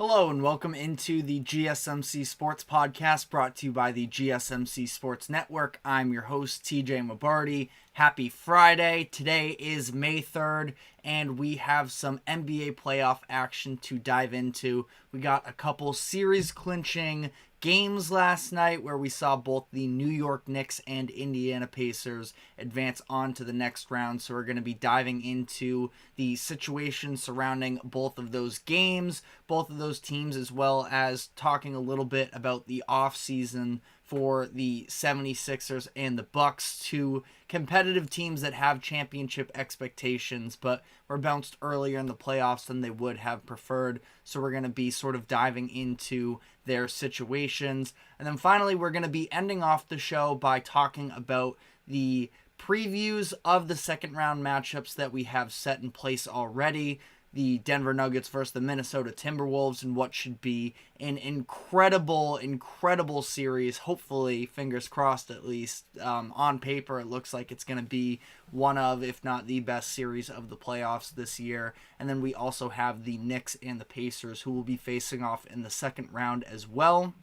Hello and welcome into the GSMC Sports Podcast brought to you by the GSMC Sports Network. I'm your host, TJ Mabarty. Happy Friday. Today is May 3rd and we have some NBA playoff action to dive into. We got a couple series clinching games last night where we saw both the New York Knicks and Indiana Pacers advance on to the next round. So we're going to be diving into the situation surrounding both of those games, both of those teams, as well as talking a little bit about the offseason for the 76ers and the Bucks, two competitive teams that have championship expectations, but were bounced earlier in the playoffs than they would have preferred. So we're going to be sort of diving into their situations. And then finally, we're going to be ending off the show by talking about the previews of the second round matchups that we have set in place already. The Denver Nuggets versus the Minnesota Timberwolves, and what should be an incredible series. Hopefully, fingers crossed at least. On paper, it looks like it's going to be one of, if not the best series of the playoffs this year. And then we also have the Knicks and the Pacers, who will be facing off in the second round as well.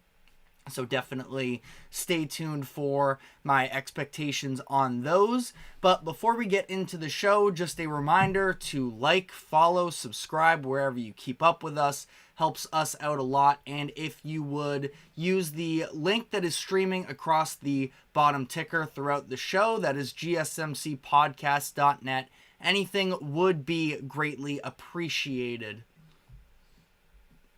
So definitely stay tuned for my expectations on those. But before we get into the show, just a reminder to like, follow, subscribe wherever you keep up with us. Helps us out a lot. And if you would use the link that is streaming across the bottom ticker throughout the show, that is gsmcpodcast.net, anything would be greatly appreciated.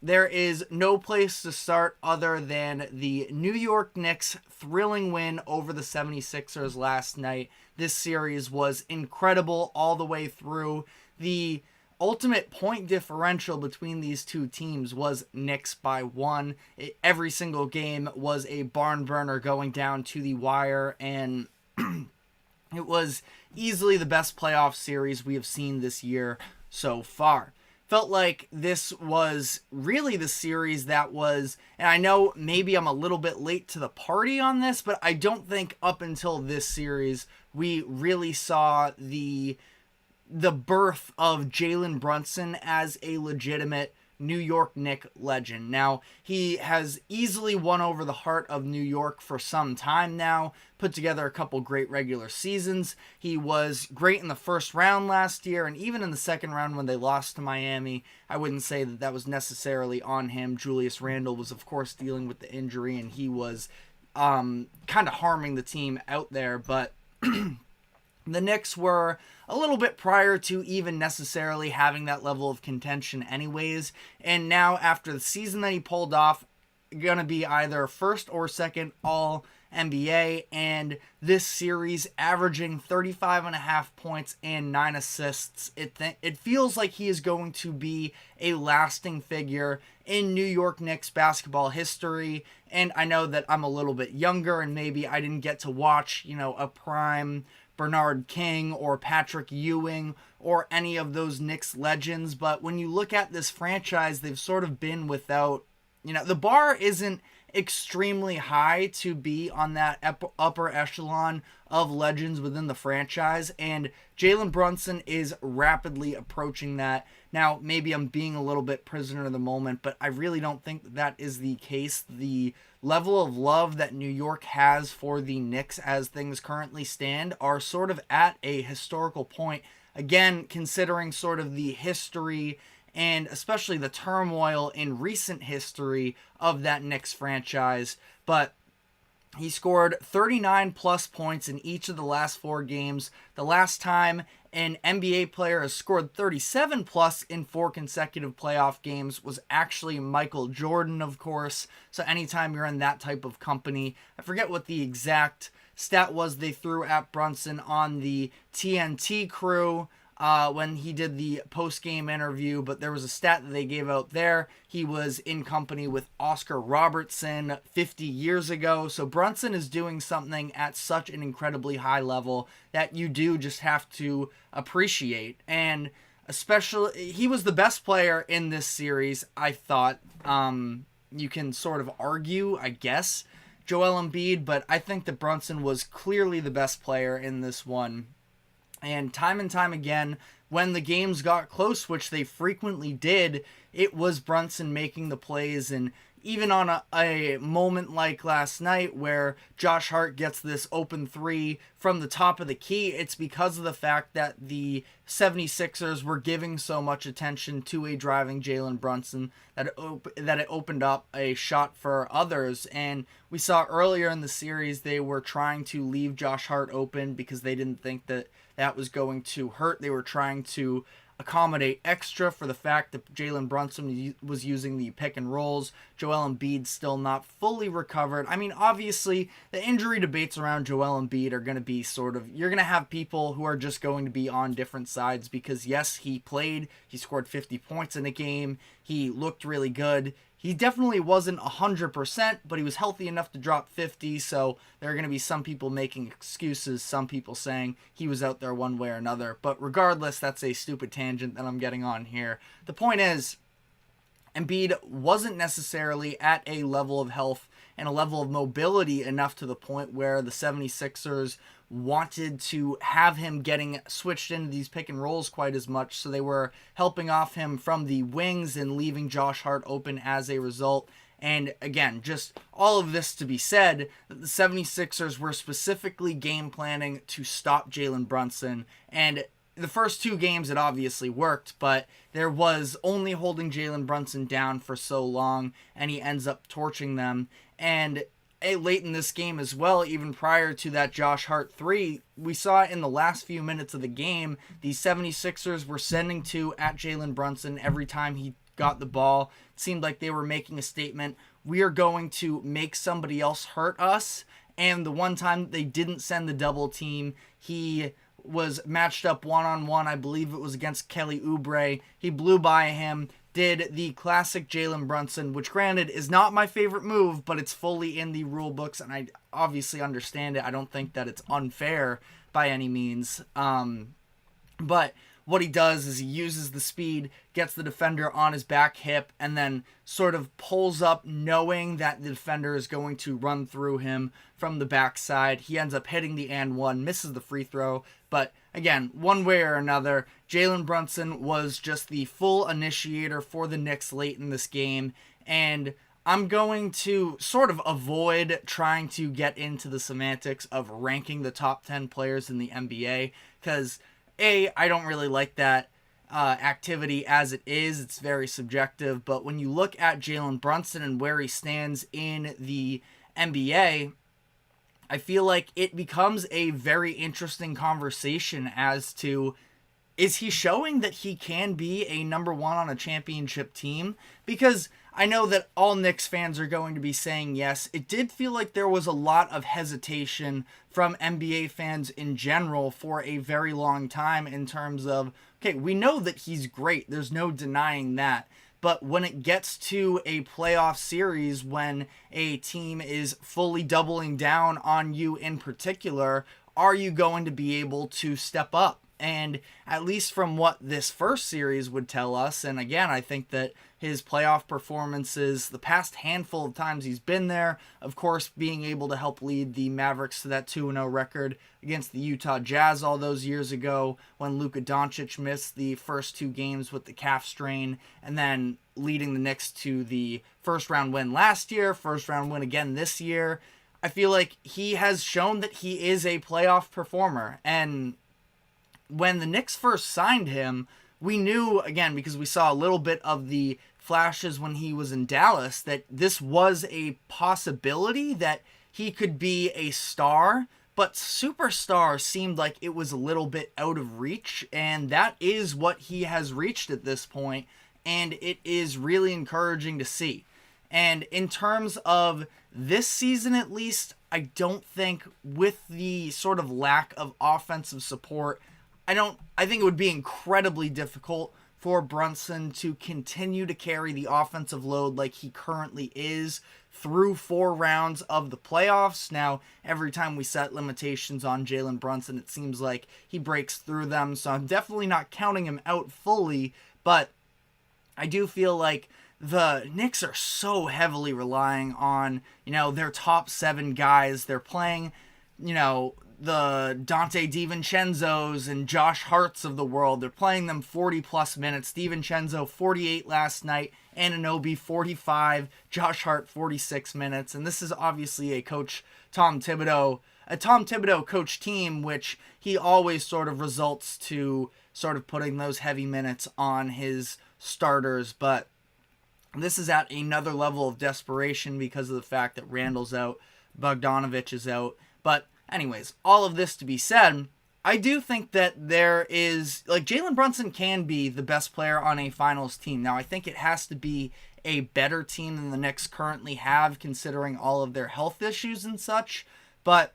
There is no place to start other than the New York Knicks' thrilling win over the 76ers last night. This series was incredible all the way through. The ultimate point differential between these two teams was Knicks by one. Every single game was a barn burner going down to the wire, and it was easily the best playoff series we have seen this year so far. Felt like this was really the series that was, and I know maybe I'm a little bit late to the party on this, but I don't think up until this series we really saw the birth of Jalen Brunson as a legitimate New York Knicks legend. Now, he has easily won over the heart of New York for some time now, put together a couple great regular seasons. He was great in the first round last year, and even in the second round when they lost to Miami, I wouldn't say that was necessarily on him. Julius Randle was, of course, dealing with the injury, and he was kind of harming the team out there, but the Knicks were a little bit prior to even necessarily having that level of contention anyways. And now after the season that he pulled off, going to be either first or second all NBA. And this series averaging 35.5 points and 9 assists. It feels like he is going to be a lasting figure in New York Knicks basketball history. And I know that I'm a little bit younger and maybe I didn't get to watch, a prime Bernard King or Patrick Ewing or any of those Knicks legends, but when you look at this franchise, they've sort of been without, the bar isn't extremely high to be on that upper echelon of legends within the franchise, and Jalen Brunson is rapidly approaching that. Now, maybe I'm being a little bit prisoner of the moment, but I really don't think that is the case. The level of love that New York has for the Knicks as things currently stand are sort of at a historical point. Again, considering sort of the history and especially the turmoil in recent history of that Knicks franchise. But he scored 39 plus points in each of the last 4 games. The last time an NBA player has scored 37 plus in 4 consecutive playoff games was actually Michael Jordan, of course. So anytime you're in that type of company, I forget what the exact stat was they threw at Brunson on the TNT crew when he did the post-game interview, but there was a stat that they gave out there. He was in company with Oscar Robertson 50 years ago. So Brunson is doing something at such an incredibly high level that you do just have to appreciate. And especially, he was the best player in this series, I thought. You can sort of argue, I guess, Joel Embiid, but I think that Brunson was clearly the best player in this one. And time again, when the games got close, which they frequently did, it was Brunson making the plays. And even on a moment like last night where Josh Hart gets this open three from the top of the key, it's because of the fact that the 76ers were giving so much attention to a driving Jalen Brunson that it opened up a shot for others. And we saw earlier in the series they were trying to leave Josh Hart open because they didn't think that was going to hurt. They were trying to accommodate extra for the fact that Jalen Brunson was using the pick and rolls. Joel Embiid still not fully recovered. I mean, obviously, the injury debates around Joel Embiid are going to be you're going to have people who are just going to be on different sides because, yes, he played. He scored 50 points in a game. He looked really good. He definitely wasn't 100%, but he was healthy enough to drop 50, so there are going to be some people making excuses, some people saying he was out there one way or another. But regardless, that's a stupid tangent that I'm getting on here. The point is, Embiid wasn't necessarily at a level of health and a level of mobility enough to the point where the 76ers wanted to have him getting switched into these pick and rolls quite as much, so they were helping off him from the wings and leaving Josh Hart open as a result. And again, just all of this to be said, that the 76ers were specifically game planning to stop Jalen Brunson, and the first two games it obviously worked, but there was only holding Jalen Brunson down for so long, and he ends up torching them. And late in this game as well, even prior to that Josh Hart 3, we saw in the last few minutes of the game, the 76ers were sending two at Jalen Brunson every time he got the ball. It seemed like they were making a statement, we are going to make somebody else hurt us. And the one time they didn't send the double team, he was matched up one-on-one, I believe it was against Kelly Oubre. He blew by him, did the classic Jalen Brunson, which granted is not my favorite move, but it's fully in the rule books, and I obviously understand it. I don't think that it's unfair by any means. But what he does is he uses the speed, gets the defender on his back hip, and then sort of pulls up knowing that the defender is going to run through him from the backside. He ends up hitting the and one, misses the free throw. But again, one way or another, Jalen Brunson was just the full initiator for the Knicks late in this game. And I'm going to sort of avoid trying to get into the semantics of ranking the top 10 players in the NBA because I don't really like that activity as it is. It's very subjective. But when you look at Jalen Brunson and where he stands in the NBA, I feel like it becomes a very interesting conversation as to, is he showing that he can be a number one on a championship team? Because I know that all Knicks fans are going to be saying yes. It did feel like there was a lot of hesitation from NBA fans in general for a very long time in terms of, okay, we know that he's great. There's no denying that. But when it gets to a playoff series, when a team is fully doubling down on you in particular, are you going to be able to step up? And at least from what this first series would tell us, and again, I think that his playoff performances, the past handful of times he's been there, of course, being able to help lead the Mavericks to that 2-0 record against the Utah Jazz all those years ago when Luka Doncic missed the first two games with the calf strain, and then leading the Knicks to the first round win last year, first round win again this year. I feel like he has shown that he is a playoff performer, and when the Knicks first signed him, we knew, again, because we saw a little bit of the flashes when he was in Dallas, that this was a possibility that he could be a star, but superstar seemed like it was a little bit out of reach, and that is what he has reached at this point, and it is really encouraging to see. And in terms of this season at least, I don't think with the sort of lack of offensive support, I think it would be incredibly difficult for Brunson to continue to carry the offensive load like he currently is through 4 rounds of the playoffs. Now, every time we set limitations on Jalen Brunson, it seems like he breaks through them, so I'm definitely not counting him out fully, but I do feel like the Knicks are so heavily relying on, their top 7 guys. They're playing, the Dante DiVincenzo's and Josh Harts of the world. They're playing them 40-plus minutes. DiVincenzo, 48 last night. Anunoby, 45. Josh Hart, 46 minutes. And this is obviously a Tom Thibodeau coach team, which he always sort of results to sort of putting those heavy minutes on his starters. But this is at another level of desperation because of the fact that Randall's out, Bogdanovic is out. But anyways, all of this to be said, I do think that there is, like, Jalen Brunson can be the best player on a finals team. Now, I think it has to be a better team than the Knicks currently have, considering all of their health issues and such. But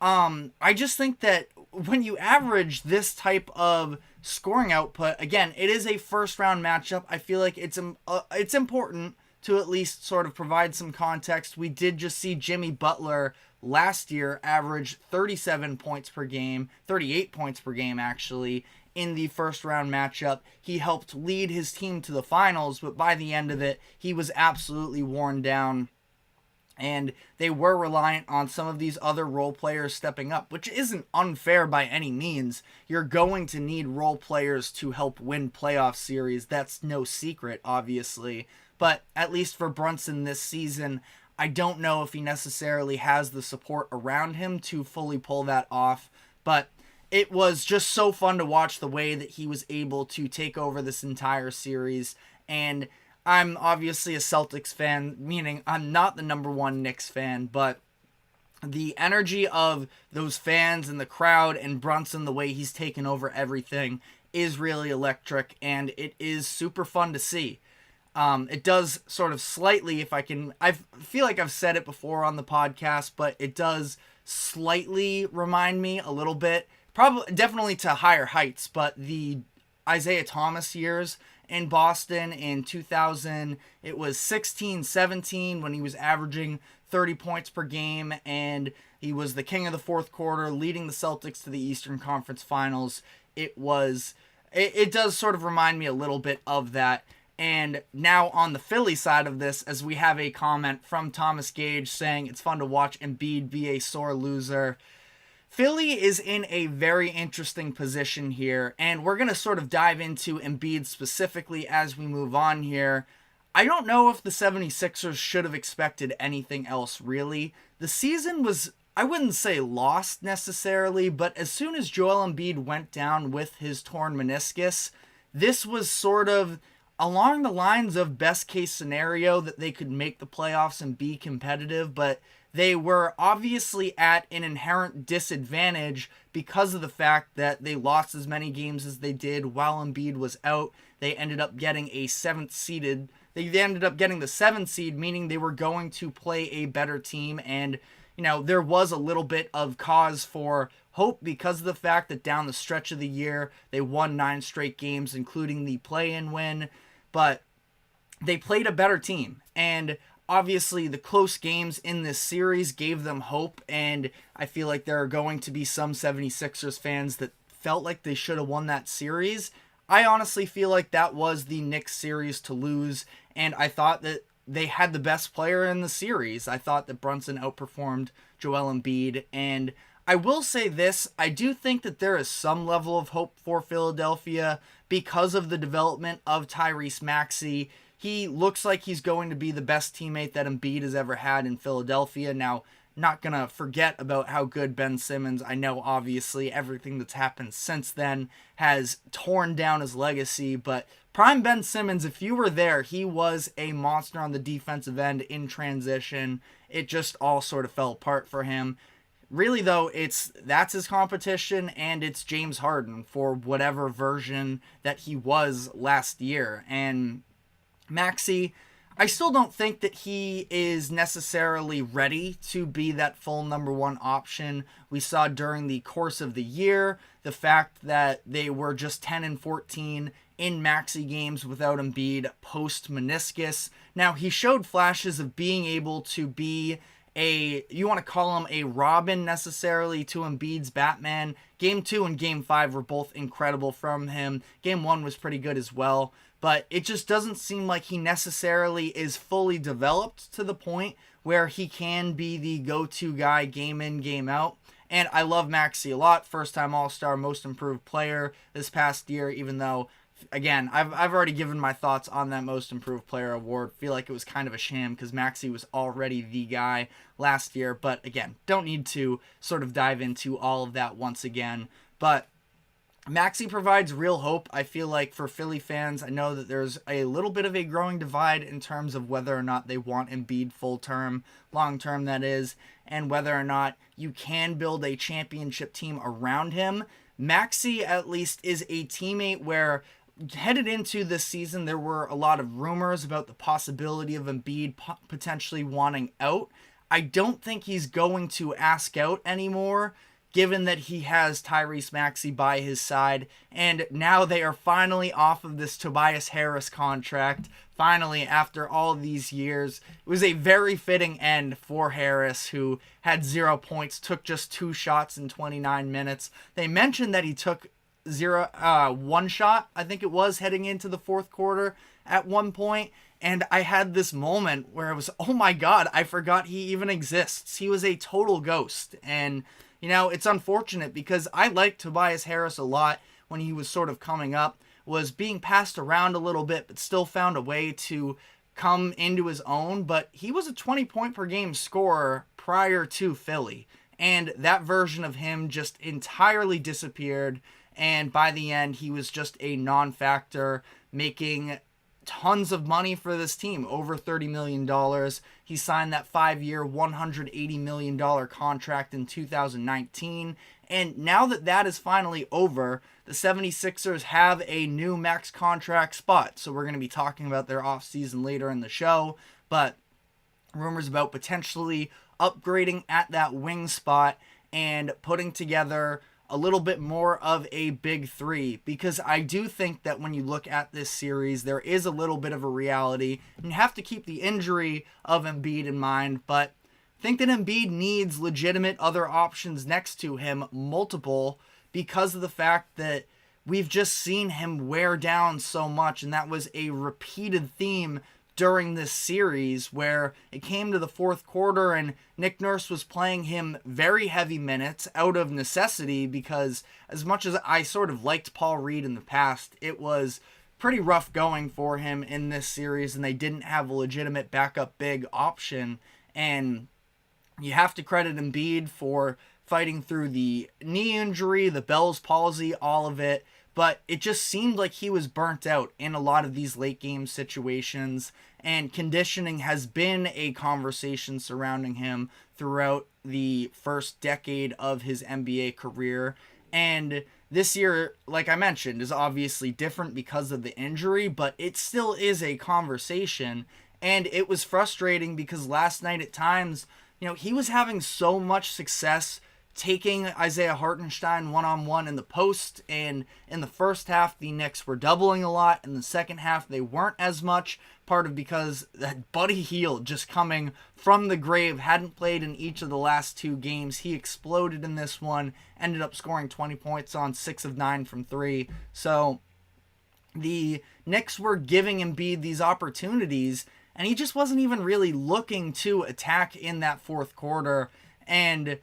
I just think that when you average this type of scoring output, again, it is a first-round matchup. I feel like it's important to at least sort of provide some context. We did just see Jimmy Butler last year average 37 points per game, 38 points per game actually, in the first round matchup. He helped lead his team to the finals, but by the end of it, he was absolutely worn down. And they were reliant on some of these other role players stepping up, which isn't unfair by any means. You're going to need role players to help win playoff series. That's no secret, obviously. But at least for Brunson this season, I don't know if he necessarily has the support around him to fully pull that off. But it was just so fun to watch the way that he was able to take over this entire series. And I'm obviously a Celtics fan, meaning I'm not the number one Knicks fan, but the energy of those fans and the crowd and Brunson, the way he's taken over everything, is really electric, and it is super fun to see. It does sort of slightly, I feel like I've said it before on the podcast, but it does slightly remind me a little bit, probably definitely to higher heights, but the Isaiah Thomas years in Boston in 2000, it was 16-17 when he was averaging 30 points per game, and he was the king of the fourth quarter, leading the Celtics to the Eastern Conference Finals. It does sort of remind me a little bit of that. And now on the Philly side of this, as we have a comment from Thomas Gage saying it's fun to watch Embiid be a sore loser. Philly is in a very interesting position here, and we're going to sort of dive into Embiid specifically as we move on here. I don't know if the 76ers should have expected anything else, really. The season was, I wouldn't say lost necessarily, but as soon as Joel Embiid went down with his torn meniscus, this was sort of along the lines of best case scenario that they could make the playoffs and be competitive, but they were obviously at an inherent disadvantage because of the fact that they lost as many games as they did while Embiid was out. They ended up getting the 7th seed, meaning they were going to play a better team. And, there was a little bit of cause for hope because of the fact that down the stretch of the year, they won 9 straight games, including the play-in win. But they played a better team. And obviously, the close games in this series gave them hope, and I feel like there are going to be some 76ers fans that felt like they should have won that series. I honestly feel like that was the Knicks series to lose, and I thought that they had the best player in the series. I thought that Brunson outperformed Joel Embiid, and I will say this, I do think that there is some level of hope for Philadelphia because of the development of Tyrese Maxey. He looks like he's going to be the best teammate that Embiid has ever had in Philadelphia. Now, not going to forget about how good Ben Simmons, I know obviously everything that's happened since then has torn down his legacy, but prime Ben Simmons, if you were there, he was a monster on the defensive end in transition. It just all sort of fell apart for him. Really, though, that's his competition, and it's James Harden for whatever version that he was last year. And Maxey, I still don't think that he is necessarily ready to be that full number one option. We saw during the course of the year the fact that they were just 10-14 in Maxey games without Embiid post meniscus. Now, he showed flashes of being able to be you want to call him a Robin necessarily to Embiid's Batman. Game 2 and Game 5 were both incredible from him. Game 1 was pretty good as well. But it just doesn't seem like he necessarily is fully developed to the point where he can be the go-to guy game in, game out. And I love Maxey a lot. First-time All-Star, most improved player this past year, even though, again, I've already given my thoughts on that most improved player award. Feel like it was kind of a sham because Maxey was already the guy last year. But again, don't need to sort of dive into all of that once again. But Maxey provides real hope, I feel like, for Philly fans. I know that there's a little bit of a growing divide in terms of whether or not they want Embiid full-term, long-term that is, and whether or not you can build a championship team around him. Maxey, at least, is a teammate where, headed into this season, there were a lot of rumors about the possibility of Embiid potentially wanting out. I don't think he's going to ask out anymore, given that he has Tyrese Maxey by his side, and now they are finally off of this Tobias Harris contract, finally, after all these years. It was a very fitting end for Harris, who had 0 points, took just 2 shots in 29 minutes. They mentioned that he took 1 shot, I think it was, heading into the fourth quarter at one point, and I had this moment where it was, oh my god, I forgot he even exists. He was a total ghost, and you know, it's unfortunate because I liked Tobias Harris a lot when he was sort of coming up, was being passed around a little bit, but still found a way to come into his own. But he was a 20-point per game scorer prior to Philly, and that version of him just entirely disappeared. And by the end, he was just a non-factor, making tons of money for this team, over $30 million. He signed that 5-year, $180 million contract in 2019. And now that that is finally over, the 76ers have a new max contract spot. So we're going to be talking about their offseason later in the show. But rumors about potentially upgrading at that wing spot and putting together a little bit more of a big three, because I do think that when you look at this series, there is a little bit of a reality, and you have to keep the injury of Embiid in mind, but I think that Embiid needs legitimate other options next to him, multiple, because of the fact that we've just seen him wear down so much, and that was a repeated theme during this series where it came to the fourth quarter and Nick Nurse was playing him very heavy minutes out of necessity, because as much as I sort of liked Paul Reed in the past, it was pretty rough going for him in this series, and they didn't have a legitimate backup big option. And you have to credit Embiid for fighting through the knee injury, the Bell's palsy, all of it. But it just seemed like he was burnt out in a lot of these late game situations, and conditioning has been a conversation surrounding him throughout the first decade of his NBA career. And this year, like I mentioned, is obviously different because of the injury, but it still is a conversation. And it was frustrating because last night at times, you know, he was having so much success taking Isaiah Hartenstein one-on-one in the post, and in the first half the Knicks were doubling a lot. In the second half they weren't as much, part of because that Buddy Hield, just coming from the grave, hadn't played in each of the last 2 games. He exploded in this one, ended up scoring 20 points on 6 of 9 from 3. So the Knicks were giving Embiid these opportunities, and he just wasn't even really looking to attack in that fourth quarter. And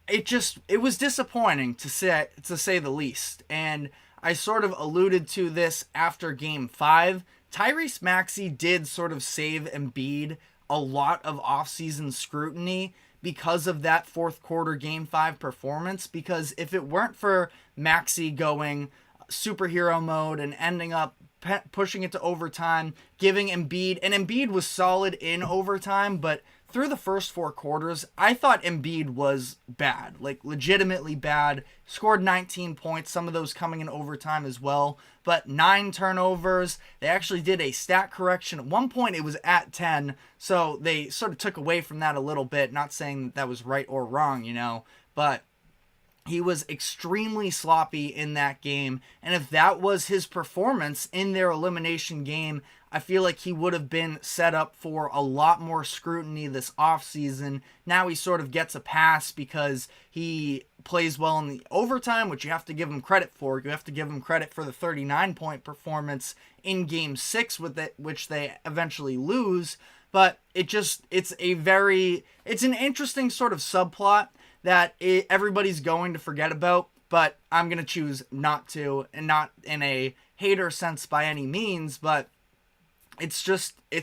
it was disappointing to say the least. And I sort of alluded to this after game 5. Tyrese Maxey did sort of save Embiid a lot of offseason scrutiny because of that fourth quarter game 5 performance. Because if it weren't for Maxey going superhero mode and ending up pushing it to overtime, giving Embiid, and Embiid was solid in overtime, but through the first 4 quarters, I thought Embiid was bad, like legitimately bad. Scored 19 points, some of those coming in overtime as well, but 9 turnovers. They actually did a stat correction. At one point, it was at 10, so they sort of took away from that a little bit. Not saying that was right or wrong, you know, but he was extremely sloppy in that game, and if that was his performance in their elimination game, I feel like he would have been set up for a lot more scrutiny this offseason. Now he sort of gets a pass because he plays well in the overtime, which you have to give him credit for. You have to give him credit for the 39-point performance in Game 6, which they eventually lose. But it's an interesting sort of subplot that everybody's going to forget about, but I'm going to choose not to, and not in a hater sense by any means, but it's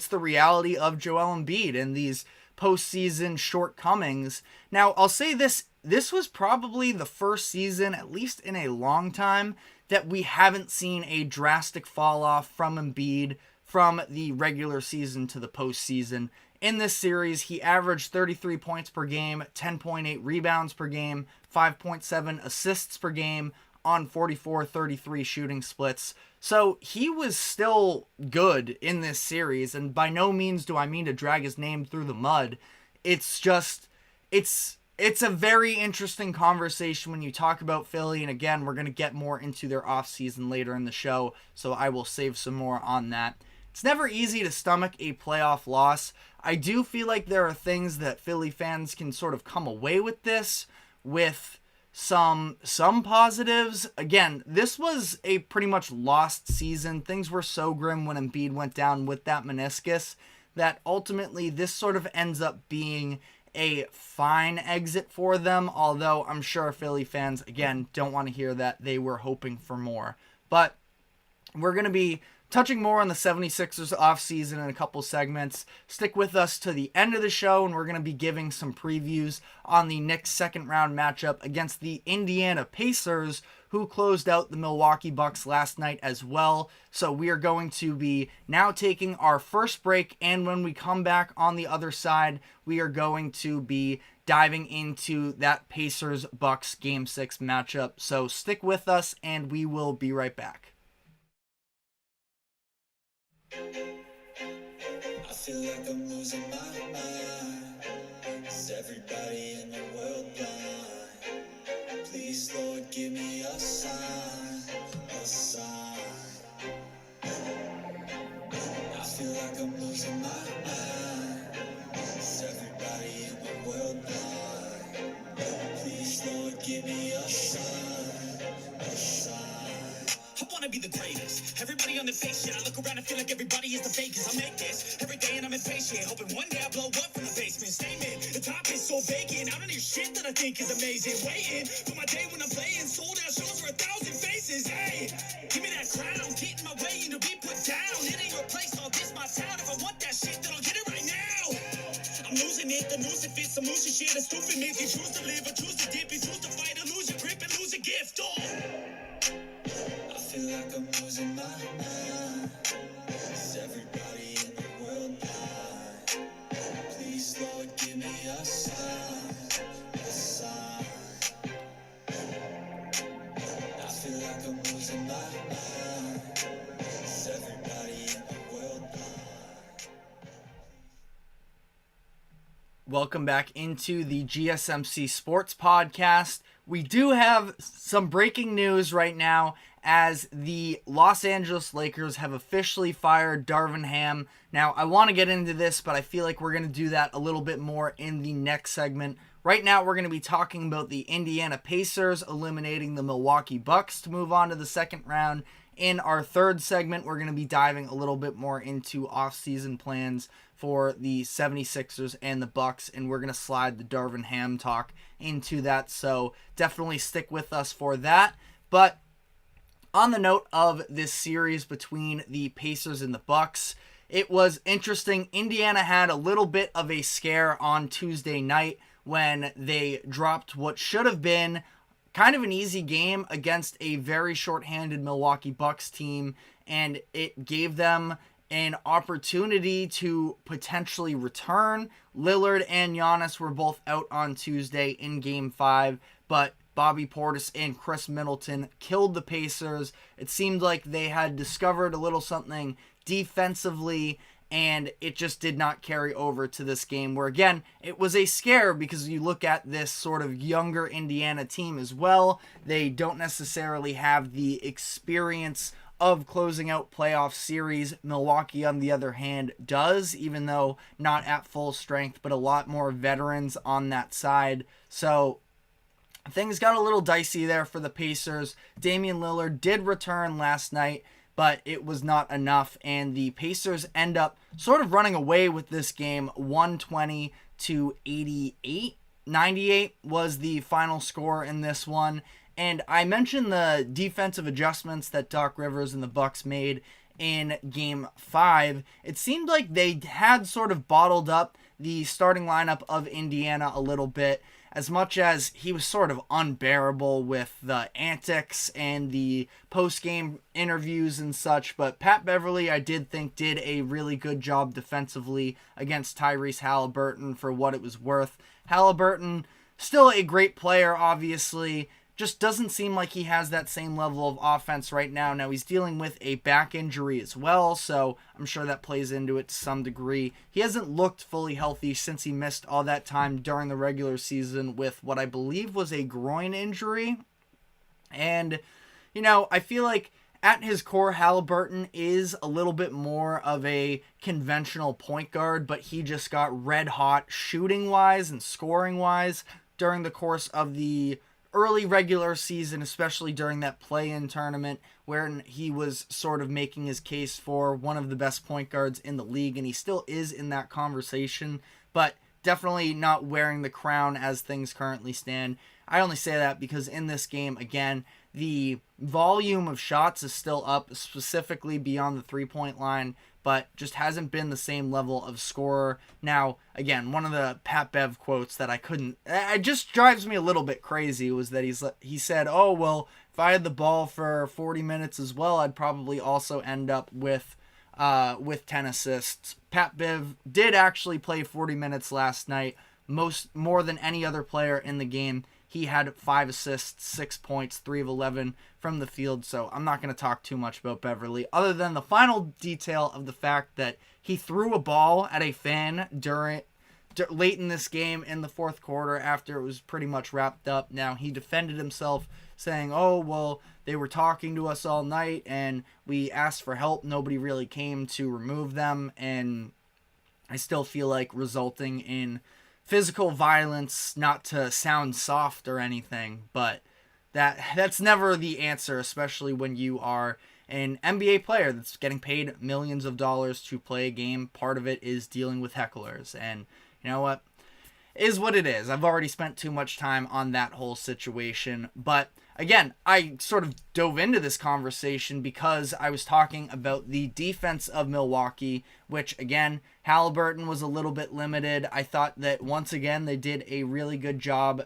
the reality of Joel Embiid and these postseason shortcomings. Now, I'll say this was probably the first season, at least in a long time, that we haven't seen a drastic fall off from Embiid from the regular season to the postseason. In this series, he averaged 33 points per game, 10.8 rebounds per game, 5.7 assists per game on 44-33 shooting splits. So he was still good in this series, and by no means do I mean to drag his name through the mud. It's just, it's a very interesting conversation when you talk about Philly, and again, we're going to get more into their offseason later in the show, so I will save some more on that. It's never easy to stomach a playoff loss. I do feel like there are things that Philly fans can sort of come away with this, with some positives. Again, this was a pretty much lost season. Things were so grim when Embiid went down with that meniscus that ultimately this sort of ends up being a fine exit for them, although I'm sure Philly fans, again, don't want to hear that. They were hoping for more. But we're going to be touching more on the 76ers offseason in a couple segments. Stick with us to the end of the show, and we're going to be giving some previews on the Knicks' second-round matchup against the Indiana Pacers, who closed out the Milwaukee Bucks last night as well. So we are going to be now taking our first break, and when we come back on the other side, we are going to be diving into that Pacers-Bucks Game 6 matchup. So stick with us, and we will be right back. I feel like I'm losing my mind. Is everybody in the world blind? Please, Lord, give me a sign, a sign. I feel like I'm losing my mind. Is everybody in the world blind? Please, Lord, give me a sign, a sign. I wanna be the greatest. Everybody on the face shit. I look around and feel like everybody is the fakest. I make this every day and I'm impatient, hoping one day I blow up from the basement. Statement, the top is so vacant. I don't hear shit that I think is amazing. Waiting for my day when I'm playing sold out shows for 1,000 faces. Hey, give me that crown, get in my way and to be put down. It ain't replaced all this my sound. If I want that shit, then I'll get it right now. I'm losing it, the noose it fits. I'm losing shit, a stupid myth. You choose to live or choose to dip. You choose to fight or lose your grip and lose a gift. I feel like I'm losing my mind. Is everybody in the world blind? Please, Lord, give me a sign, a sign. I feel like I'm losing my mind. Is everybody in the world blind? Welcome back into the GSMC Sports Podcast. We do have some breaking news right now, as the Los Angeles Lakers have officially fired Darvin Ham. Now, I want to get into this, but I feel like we're going to do that a little bit more in the next segment. Right now, we're going to be talking about the Indiana Pacers eliminating the Milwaukee Bucks to move on to the second round. In our third segment, we're going to be diving a little bit more into off-season plans for the 76ers and the Bucks, and we're going to slide the Darvin Ham talk into that, so definitely stick with us for that. But on the note of this series between the Pacers and the Bucks, it was interesting. Indiana had a little bit of a scare on Tuesday night when they dropped what should have been kind of an easy game against a very shorthanded Milwaukee Bucks team, and it gave them an opportunity to potentially return. Lillard and Giannis were both out on Tuesday in Game 5, but Bobby Portis and Chris Middleton killed the Pacers. It seemed like they had discovered a little something defensively, and it just did not carry over to this game where, again, it was a scare because you look at this sort of younger Indiana team as well. They don't necessarily have the experience of closing out playoff series. Milwaukee, on the other hand, does, even though not at full strength, but a lot more veterans on that side. So things got a little dicey there for the Pacers. Damian Lillard did return last night, but it was not enough, and the Pacers end up sort of running away with this game 120-88. 98 was the final score in this one. And I mentioned the defensive adjustments that Doc Rivers and the Bucks made in Game 5. It seemed like they had sort of bottled up the starting lineup of Indiana a little bit, as much as he was sort of unbearable with the antics and the post-game interviews and such. But Pat Beverly, I did think, did a really good job defensively against Tyrese Halliburton for what it was worth. Halliburton, still a great player, obviously, just doesn't seem like he has that same level of offense right now. Now, he's dealing with a back injury as well, so I'm sure that plays into it to some degree. He hasn't looked fully healthy since he missed all that time during the regular season with what I believe was a groin injury. And, I feel like at his core, Halliburton is a little bit more of a conventional point guard, but he just got red hot shooting-wise and scoring-wise during the course of the early regular season, especially during that play-in tournament where he was sort of making his case for one of the best point guards in the league, and he still is in that conversation, but definitely not wearing the crown as things currently stand. I only say that because in this game, again, the volume of shots is still up, specifically beyond the three-point line, but just hasn't been the same level of scorer. Now, again, one of the Pat Bev quotes that it just drives me a little bit crazy was that he said, oh, well, if I had the ball for 40 minutes as well, I'd probably also end up with 10 assists. Pat Bev did actually play 40 minutes last night, more than any other player in the game. He had 5 assists, 6 points, 3 of 11 from the field, so I'm not going to talk too much about Beverly, other than the final detail of the fact that he threw a ball at a fan late in this game in the fourth quarter after it was pretty much wrapped up. Now, he defended himself, saying, oh, well, they were talking to us all night, and we asked for help. Nobody really came to remove them, and I still feel like resulting in physical violence, not to sound soft or anything, but that's never the answer, especially when you are an NBA player that's getting paid millions of dollars to play a game. Part of it is dealing with hecklers, and you know what? Is what it is. I've already spent too much time on that whole situation, but again, I sort of dove into this conversation because I was talking about the defense of Milwaukee, which, again, Halliburton was a little bit limited. I thought that, once again, they did a really good job.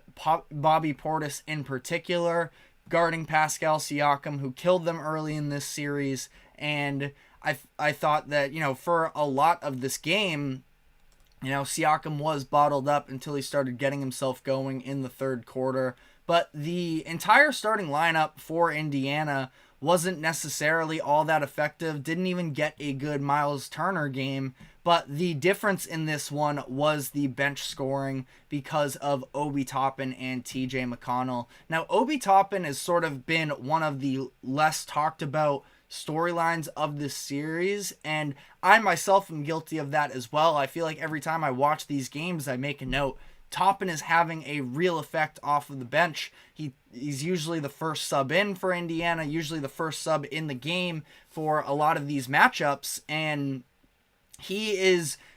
Bobby Portis, in particular, guarding Pascal Siakam, who killed them early in this series. And I thought that, for a lot of this game, Siakam was bottled up until he started getting himself going in the third quarter. But the entire starting lineup for Indiana wasn't necessarily all that effective, didn't even get a good Miles Turner game, but the difference in this one was the bench scoring because of Obi Toppin and TJ McConnell. Now, Obi Toppin has sort of been one of the less talked about storylines of this series, and I myself am guilty of that as well. I feel like every time I watch these games, I make a note. Toppin is having a real effect off of the bench. He's usually the first sub in for Indiana, usually the first sub in the game for a lot of these matchups, and he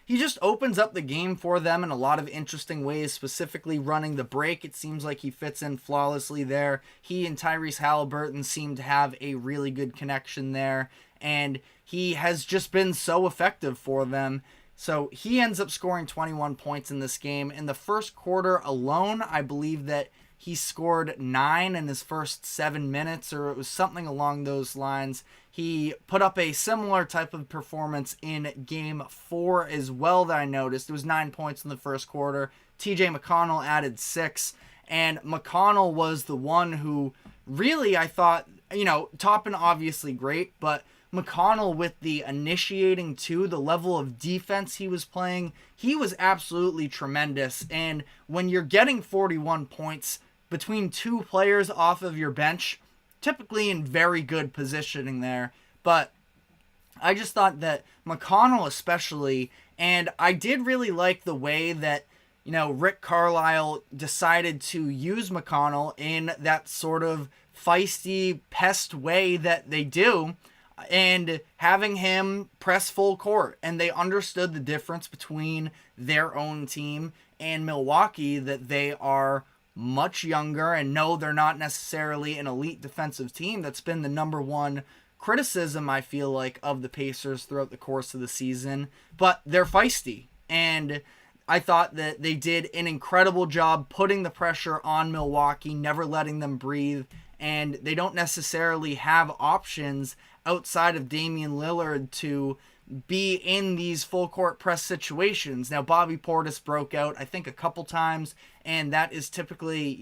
just opens up the game for them in a lot of interesting ways, specifically running the break. It seems like he fits in flawlessly there. He and Tyrese Halliburton seem to have a really good connection there, and he has just been so effective for them. So he ends up scoring 21 points in this game. In the first quarter alone, I believe that he scored 9 in his first 7 minutes, or it was something along those lines. He put up a similar type of performance in Game 4 as well that I noticed. It was 9 points in the first quarter. TJ McConnell added 6, and McConnell was the one who really, I thought, Toppin obviously great, but McConnell with the initiating too, the level of defense he was playing, he was absolutely tremendous. And when you're getting 41 points between two players off of your bench, typically in very good positioning there, but I just thought that McConnell especially, and I did really like the way that Rick Carlisle decided to use McConnell in that sort of feisty pest way that they do. and having him press full court. And they understood the difference between their own team and Milwaukee, that they are much younger, and no, they're not necessarily an elite defensive team. That's been the number one criticism, I feel like, of the Pacers throughout the course of the season, but they're feisty. And I thought that they did an incredible job putting the pressure on Milwaukee, never letting them breathe, and they don't necessarily have options outside of Damian Lillard to be in these full court press situations. Now, Bobby Portis broke out, I think, a couple times, and that is typically,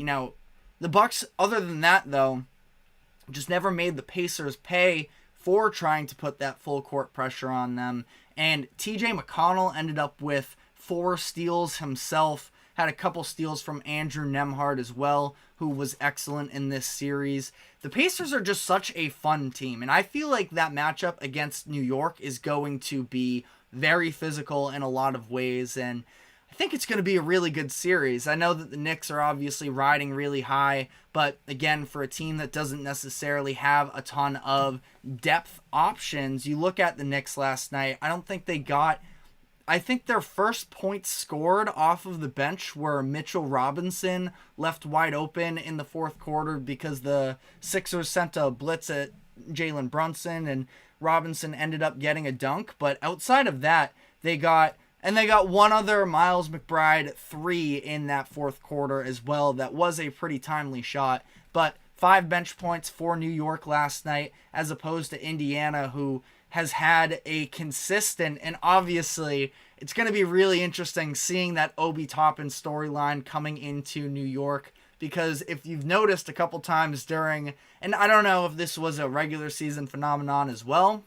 the Bucks, other than that, though, just never made the Pacers pay for trying to put that full court pressure on them. And TJ McConnell ended up with 4 steals himself, had a couple steals from Andrew Nembhard as well, who was excellent in this series. The Pacers are just such a fun team, and I feel like that matchup against New York is going to be very physical in a lot of ways, and I think it's going to be a really good series. I know that the Knicks are obviously riding really high, but again, for a team that doesn't necessarily have a ton of depth options, you look at the Knicks last night, I think their first points scored off of the bench were Mitchell Robinson left wide open in the fourth quarter because the Sixers sent a blitz at Jalen Brunson, and Robinson ended up getting a dunk. But outside of that, they got one other Miles McBride 3 in that fourth quarter as well. That was a pretty timely shot. But 5 bench points for New York last night, as opposed to Indiana, who has had a consistent, and obviously it's going to be really interesting seeing that Obi Toppin storyline coming into New York, because if you've noticed a couple times during, and I don't know if this was a regular season phenomenon as well,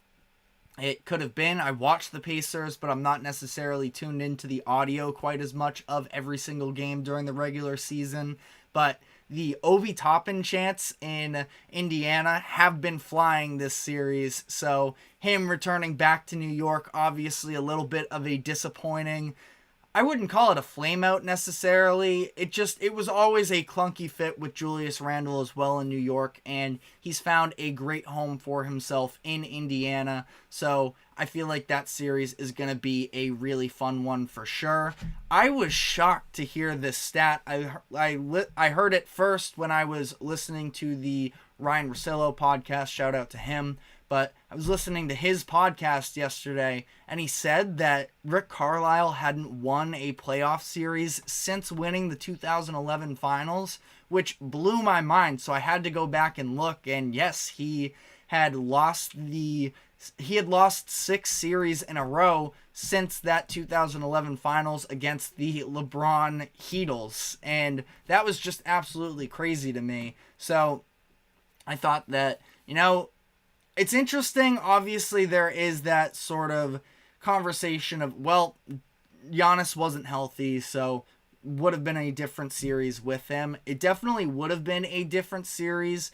it could have been. I watched the Pacers, but I'm not necessarily tuned into the audio quite as much of every single game during the regular season, but the Obi Toppin chants in Indiana have been flying this series, so him returning back to New York, obviously a little bit of a disappointing, I wouldn't call it a flameout necessarily, it was always a clunky fit with Julius Randle as well in New York, and he's found a great home for himself in Indiana, so I feel like that series is going to be a really fun one for sure. I was shocked to hear this stat. I heard it first when I was listening to the Ryan Russillo podcast, shout out to him, but I was listening to his podcast yesterday, and he said that Rick Carlisle hadn't won a playoff series since winning the 2011 finals, which blew my mind, so I had to go back and look, and yes, he had lost 6 series in a row since that 2011 finals against the LeBron Heatles, and that was just absolutely crazy to me. So I thought that, it's interesting. Obviously, there is that sort of conversation of, well, Giannis wasn't healthy, so would have been a different series with him. It definitely would have been a different series.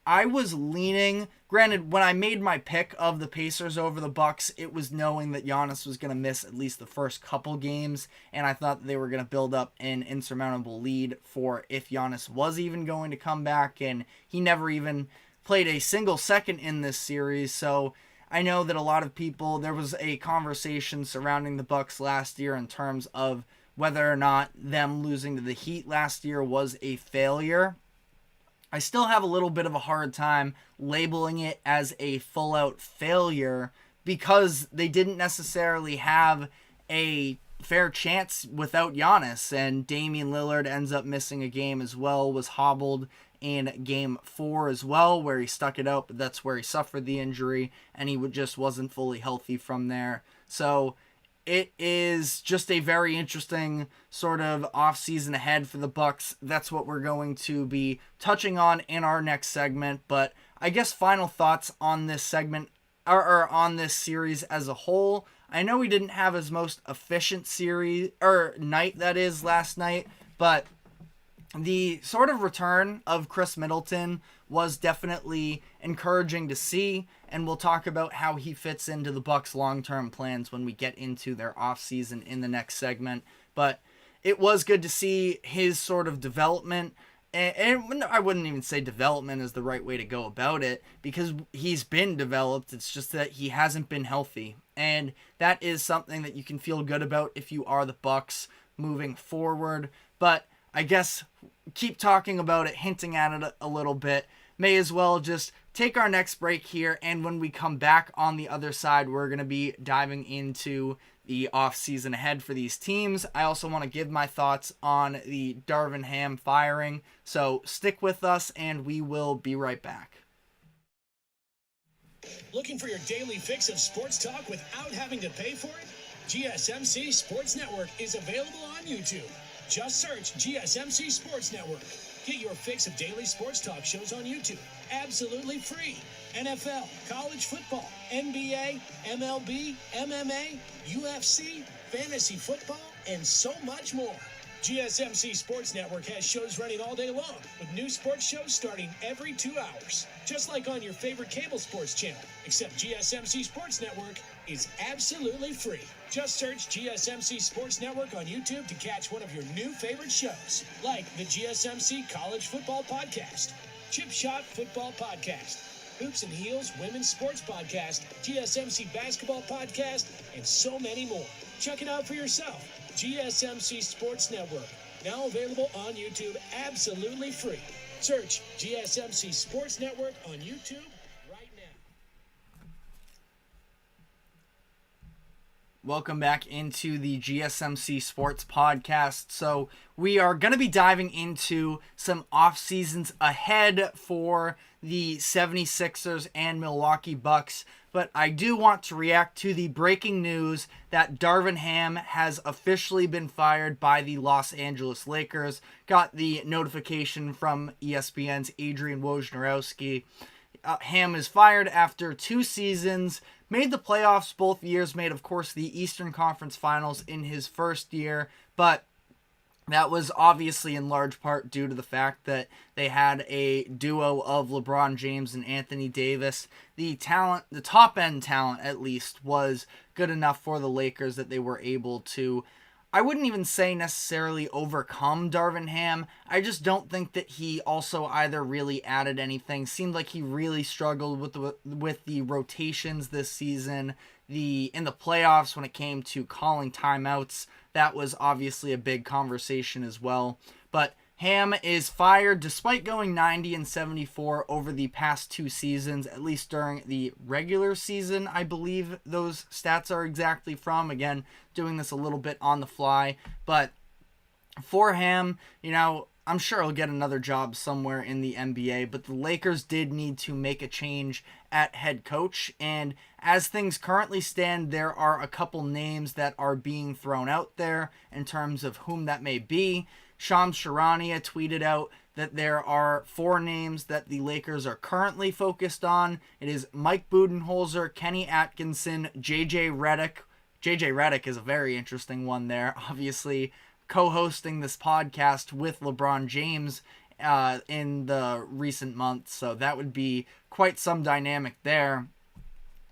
I was leaning, granted, when I made my pick of the Pacers over the Bucks, it was knowing that Giannis was going to miss at least the first couple games, and I thought that they were going to build up an insurmountable lead for if Giannis was even going to come back, and he never even played a single second in this series, so I know that a lot of people, there was a conversation surrounding the Bucks last year in terms of whether or not them losing to the Heat last year was a failure. I still have a little bit of a hard time labeling it as a full-out failure because they didn't necessarily have a fair chance without Giannis, and Damian Lillard ends up missing a game as well, was hobbled in game 4 as well, where he stuck it out, but that's where he suffered the injury, and he just wasn't fully healthy from there. So it is just a very interesting sort of offseason ahead for the Bucks. That's what we're going to be touching on in our next segment, but I guess final thoughts on this segment, or on this series as a whole. I know we didn't have his most efficient series, or night that is, last night, but the sort of return of Chris Middleton was definitely encouraging to see, and we'll talk about how he fits into the Bucks' long-term plans when we get into their offseason in the next segment. But it was good to see his sort of development and I wouldn't even say development is the right way to go about it, because he's been developed. It's just that he hasn't been healthy, and that is something that you can feel good about if you are the Bucks moving forward. But I guess keep talking about it, hinting at it a little bit. May as well just take our next break here, and when we come back on the other side, we're going to be diving into the offseason ahead for these teams. I also want to give my thoughts on the Darvin Ham firing, so stick with us, and we will be right back. Looking for your daily fix of sports talk without having to pay for it? GSMC Sports Network is available on YouTube. Just search GSMC Sports Network. Get your fix of daily sports talk shows on YouTube, absolutely free. NFL, college football, NBA, MLB, MMA, UFC, fantasy football, and so much more. GSMC Sports Network has shows running all day long, with new sports shows starting every 2 hours. Just like on your favorite cable sports channel, except GSMC Sports Network is absolutely free. Just search GSMC Sports Network on YouTube to catch one of your new favorite shows, like the GSMC College Football Podcast, Chip Shot Football Podcast, Hoops and Heels Women's Sports Podcast, GSMC Basketball Podcast, and so many more. Check it out for yourself. GSMC Sports Network, now available on YouTube absolutely free. Search GSMC Sports Network on YouTube right now. Welcome back into the GSMC Sports Podcast. So we are going to be diving into some off seasons ahead for the 76ers and Milwaukee Bucks. But I do want to react to the breaking news that Darvin Ham has officially been fired by the Los Angeles Lakers. Got the notification from ESPN's Adrian Wojnarowski. Ham is fired after 2 seasons, made the playoffs both years, made, of course, the Eastern Conference Finals in his first year, but that was obviously in large part due to the fact that they had a duo of LeBron James and Anthony Davis. The talent, the top-end talent at least, was good enough for the Lakers that they were able to, I wouldn't even say necessarily overcome Darvin Ham. I just don't think that he also either really added anything. Seemed like he really struggled with the rotations this season. In the playoffs when it came to calling timeouts, that was obviously a big conversation as well. But Ham is fired despite going 90-74 over the past 2 seasons, at least during the regular season, I believe those stats are exactly from. Again, doing this a little bit on the fly. But for Ham, I'm sure he'll get another job somewhere in the NBA, but the Lakers did need to make a change at head coach, and as things currently stand, there are a couple names that are being thrown out there in terms of whom that may be. Shams Charania tweeted out that there are 4 names that the Lakers are currently focused on. It is Mike Budenholzer, Kenny Atkinson, JJ Redick. JJ Redick is a very interesting one there, obviously co-hosting this podcast with LeBron James in the recent months, so that would be quite some dynamic there.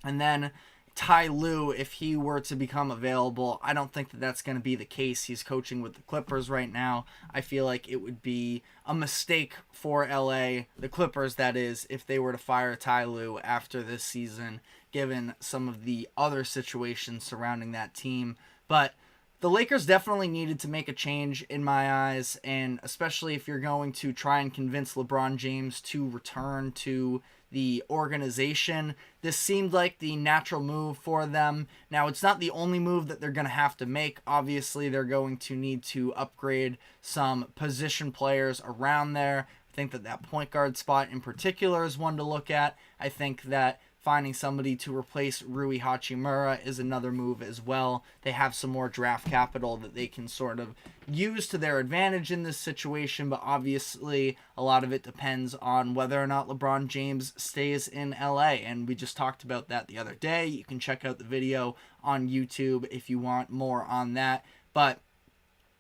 And then Ty Lue, if he were to become available, I don't think that that's going to be the case. He's coaching with the Clippers right now. I feel like it would be a mistake for LA, the Clippers that is, if they were to fire Ty Lue after this season, given some of the other situations surrounding that team. But the Lakers definitely needed to make a change in my eyes, and especially if you're going to try and convince LeBron James to return to the organization. This seemed like the natural move for them. Now, it's not the only move that they're going to have to make. Obviously, they're going to need to upgrade some position players around there. I think that point guard spot in particular is one to look at. I think that finding somebody to replace Rui Hachimura is another move as well. They have some more draft capital that they can sort of use to their advantage in this situation, but obviously a lot of it depends on whether or not LeBron James stays in LA, and we just talked about that the other day. You can check out the video on YouTube if you want more on that, but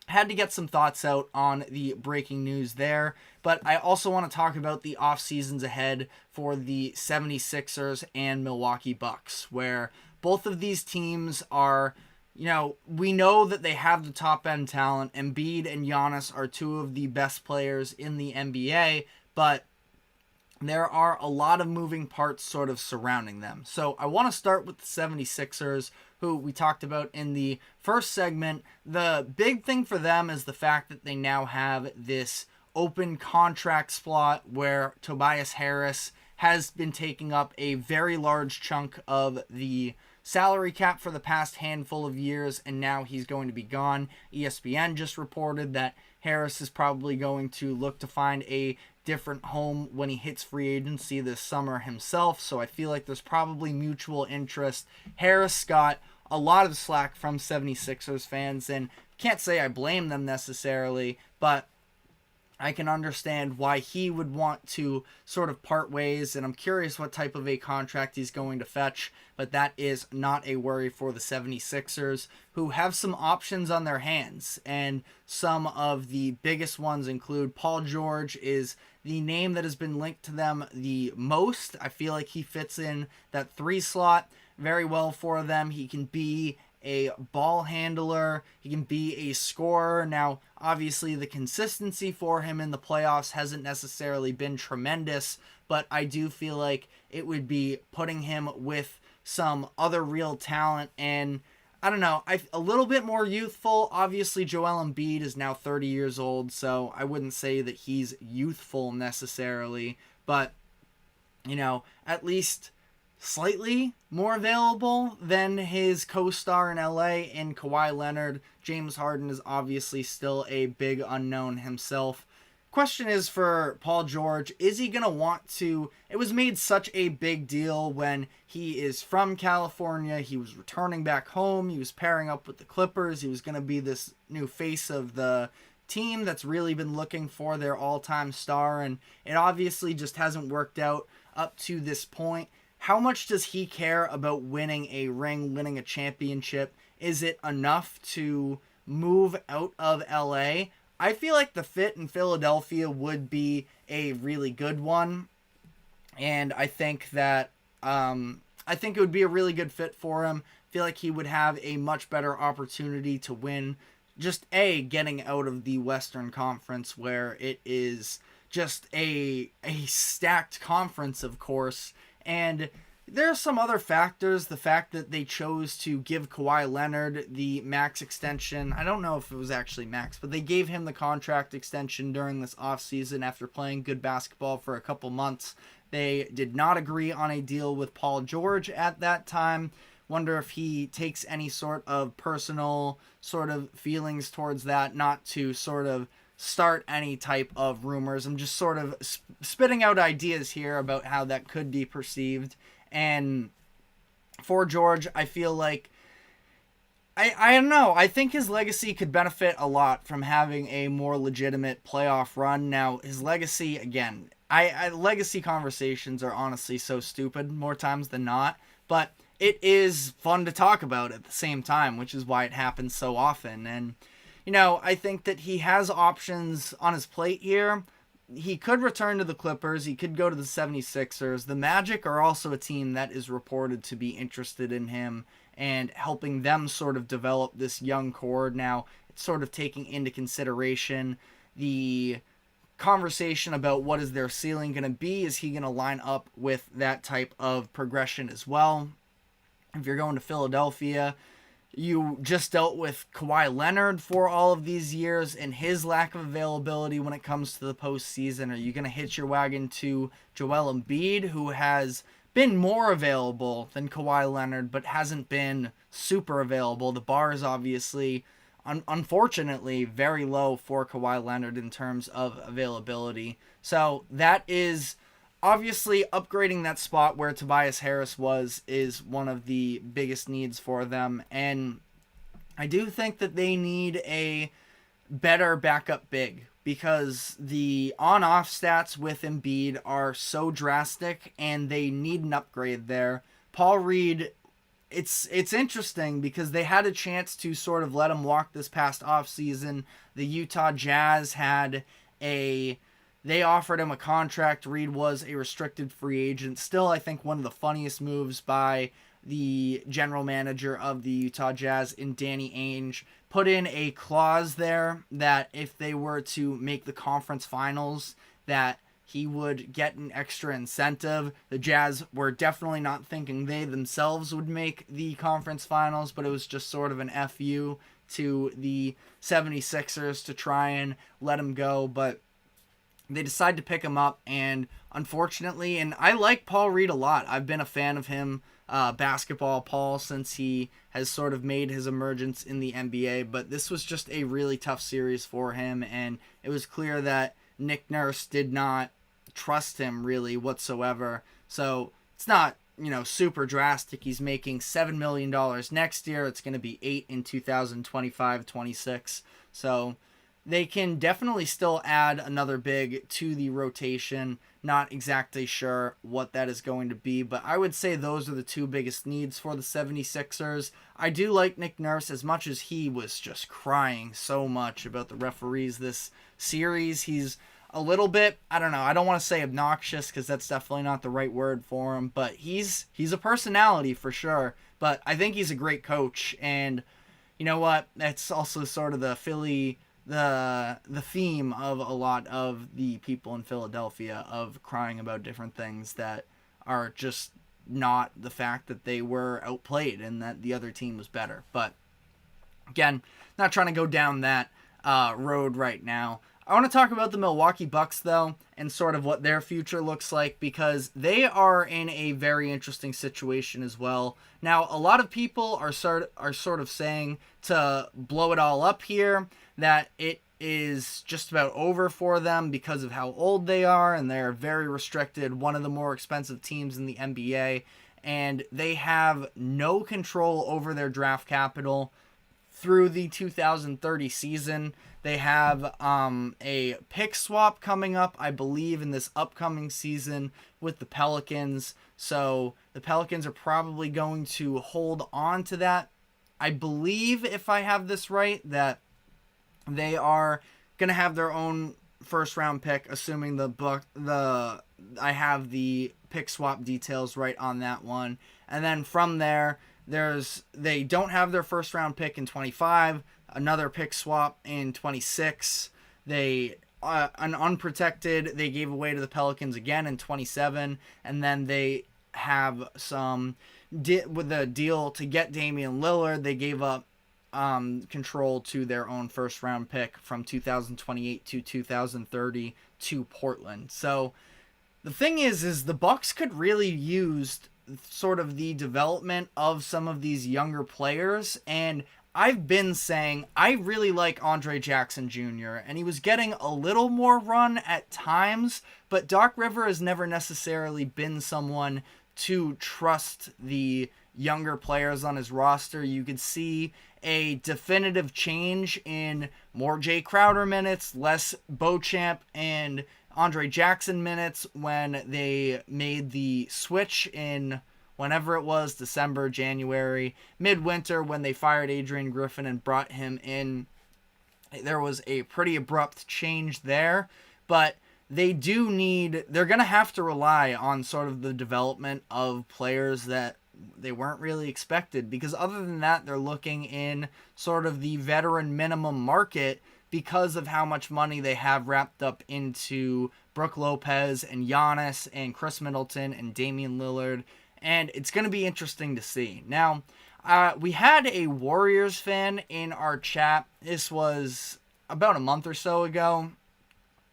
had to get some thoughts out on the breaking news there. But I also want to talk about the off seasons ahead for the 76ers and Milwaukee Bucks, where both of these teams are we know that they have the top end talent. Embiid and Giannis are two of the best players in the NBA, but there are a lot of moving parts sort of surrounding them. So I want to start with the 76ers, who we talked about in the first segment. The big thing for them is the fact that they now have this open contract slot where Tobias Harris has been taking up a very large chunk of the salary cap for the past handful of years, and now he's going to be gone. ESPN just reported that Harris is probably going to look to find a different home when he hits free agency this summer himself, so I feel like there's probably mutual interest. Harris got a lot of slack from 76ers fans, and can't say I blame them necessarily, but I can understand why he would want to sort of part ways, and I'm curious what type of a contract he's going to fetch, but that is not a worry for the 76ers, who have some options on their hands, and some of the biggest ones include Paul George is the name that has been linked to them the most. I feel like he fits in that 3 slot very well for them. He can be a ball handler, he can be a scorer. Now, obviously, the consistency for him in the playoffs hasn't necessarily been tremendous, but I do feel like it would be putting him with some other real talent, and I don't know, a little bit more youthful. Obviously, Joel Embiid is now 30 years old, so I wouldn't say that he's youthful necessarily, but, at least slightly more available than his co-star in LA in Kawhi Leonard. James Harden is obviously still a big unknown himself. Question is for Paul George, is he going to want to... It was made such a big deal when he is from California, he was returning back home, he was pairing up with the Clippers, he was going to be this new face of the team that's really been looking for their all-time star, and it obviously just hasn't worked out up to this point. How much does he care about winning a ring, winning a championship? Is it enough to move out of LA? I feel like the fit in Philadelphia would be a really good one. And I think that it would be a really good fit for him. I feel like he would have a much better opportunity to win just getting out of the Western Conference, where it is just a stacked conference, of course. And there are some other factors. The fact that they chose to give Kawhi Leonard the max extension. I don't know if it was actually max, but they gave him the contract extension during this offseason after playing good basketball for a couple months. They did not agree on a deal with Paul George at that time. Wonder if he takes any sort of personal sort of feelings towards that, not to sort of start any type of rumors. I'm just sort of spitting out ideas here about how that could be perceived. And for George, I feel like I don't know. I think his legacy could benefit a lot from having a more legitimate playoff run. Now, his legacy, again, legacy conversations are honestly so stupid more times than not, but it is fun to talk about at the same time, which is why it happens so often. And I think that he has options on his plate here. He could return to the Clippers. He could go to the 76ers. The Magic are also a team that is reported to be interested in him and helping them sort of develop this young core. Now, it's sort of taking into consideration the conversation about what is their ceiling going to be. Is he going to line up with that type of progression as well? If you're going to Philadelphia, you just dealt with Kawhi Leonard for all of these years and his lack of availability when it comes to the postseason. Are you going to hitch your wagon to Joel Embiid, who has been more available than Kawhi Leonard, but hasn't been super available? The bar is obviously, unfortunately, very low for Kawhi Leonard in terms of availability. So that is... obviously, upgrading that spot where Tobias Harris is one of the biggest needs for them. And I do think that they need a better backup big, because the on-off stats with Embiid are so drastic and they need an upgrade there. Paul Reed, it's interesting because they had a chance to sort of let him walk this past offseason. The Utah Jazz they offered him a contract. Reed was a restricted free agent. Still, I think one of the funniest moves by the general manager of the Utah Jazz, in Danny Ainge, put in a clause there that if they were to make the conference finals, that he would get an extra incentive. The Jazz were definitely not thinking they themselves would make the conference finals, but it was just sort of an FU to the 76ers to try and let him go. But they decide to pick him up, and unfortunately, and I like Paul Reed a lot. I've been a fan of him, basketball Paul, since he has sort of made his emergence in the NBA, but this was just a really tough series for him, and it was clear that Nick Nurse did not trust him really whatsoever. So it's not, super drastic. He's making $7 million next year. It's going to be $8 million in 2025-26. So they can definitely still add another big to the rotation. Not exactly sure what that is going to be, but I would say those are the two biggest needs for the 76ers. I do like Nick Nurse, as much as he was just crying so much about the referees this series. He's a little bit, I don't know, I don't want to say obnoxious because that's definitely not the right word for him, but he's a personality for sure. But I think he's a great coach, and you know what? That's also sort of the theme of a lot of the people in Philadelphia, of crying about different things that are just not the fact that they were outplayed and that the other team was better. But again, not trying to go down that road right now. I want to talk about the Milwaukee Bucks, though, and sort of what their future looks like, because they are in a very interesting situation as well. Now, a lot of people are sort of saying to blow it all up here, that it is just about over for them because of how old they are, and they're very restricted, one of the more expensive teams in the NBA, and they have no control over their draft capital through the 2030 season. They have a pick swap coming up, I believe, in this upcoming season with the Pelicans. So the Pelicans are probably going to hold on to that. I believe, if I have this right, that they are going to have their own first round pick, assuming I have the pick swap details right on that one. And then from there, they don't have their first round pick in 25, another pick swap in 26. They an unprotected they gave away to the Pelicans again in 27, and then they have some with the deal to get Damian Lillard. They gave up control to their own first round pick from 2028 to 2030 to Portland. So the thing is the Bucks could really use sort of the development of some of these younger players, and I've been saying I really like Andre Jackson Jr., and he was getting a little more run at times, but Doc Rivers has never necessarily been someone to trust the younger players on his roster. You could see a definitive change in more Jay Crowder minutes, less Beauchamp and Andre Jackson minutes when they made the switch in whenever it was, December, January, midwinter, when they fired Adrian Griffin and brought him in. There was a pretty abrupt change there, but they're going to have to rely on sort of the development of players that they weren't really expected, because other than that, they're looking in sort of the veteran minimum market because of how much money they have wrapped up into Brook Lopez and Giannis and Chris Middleton and Damian Lillard. And it's going to be interesting to see. Now, we had a Warriors fan in our chat. This was about a month or so ago.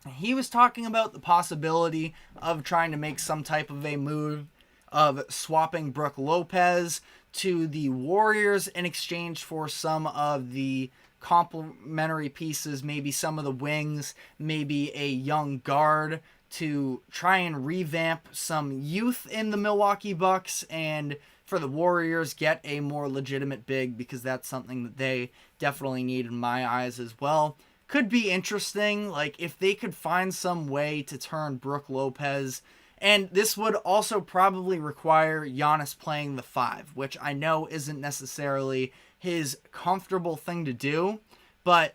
He was talking about the possibility of trying to make some type of a move of swapping Brook Lopez to the Warriors in exchange for some of the complementary pieces, maybe some of the wings, maybe a young guard, to try and revamp some youth in the Milwaukee Bucks, and for the Warriors, get a more legitimate big, because that's something that they definitely need in my eyes as well. Could be interesting, like if they could find some way to turn Brook Lopez, and this would also probably require Giannis playing the 5, which I know isn't necessarily his comfortable thing to do, but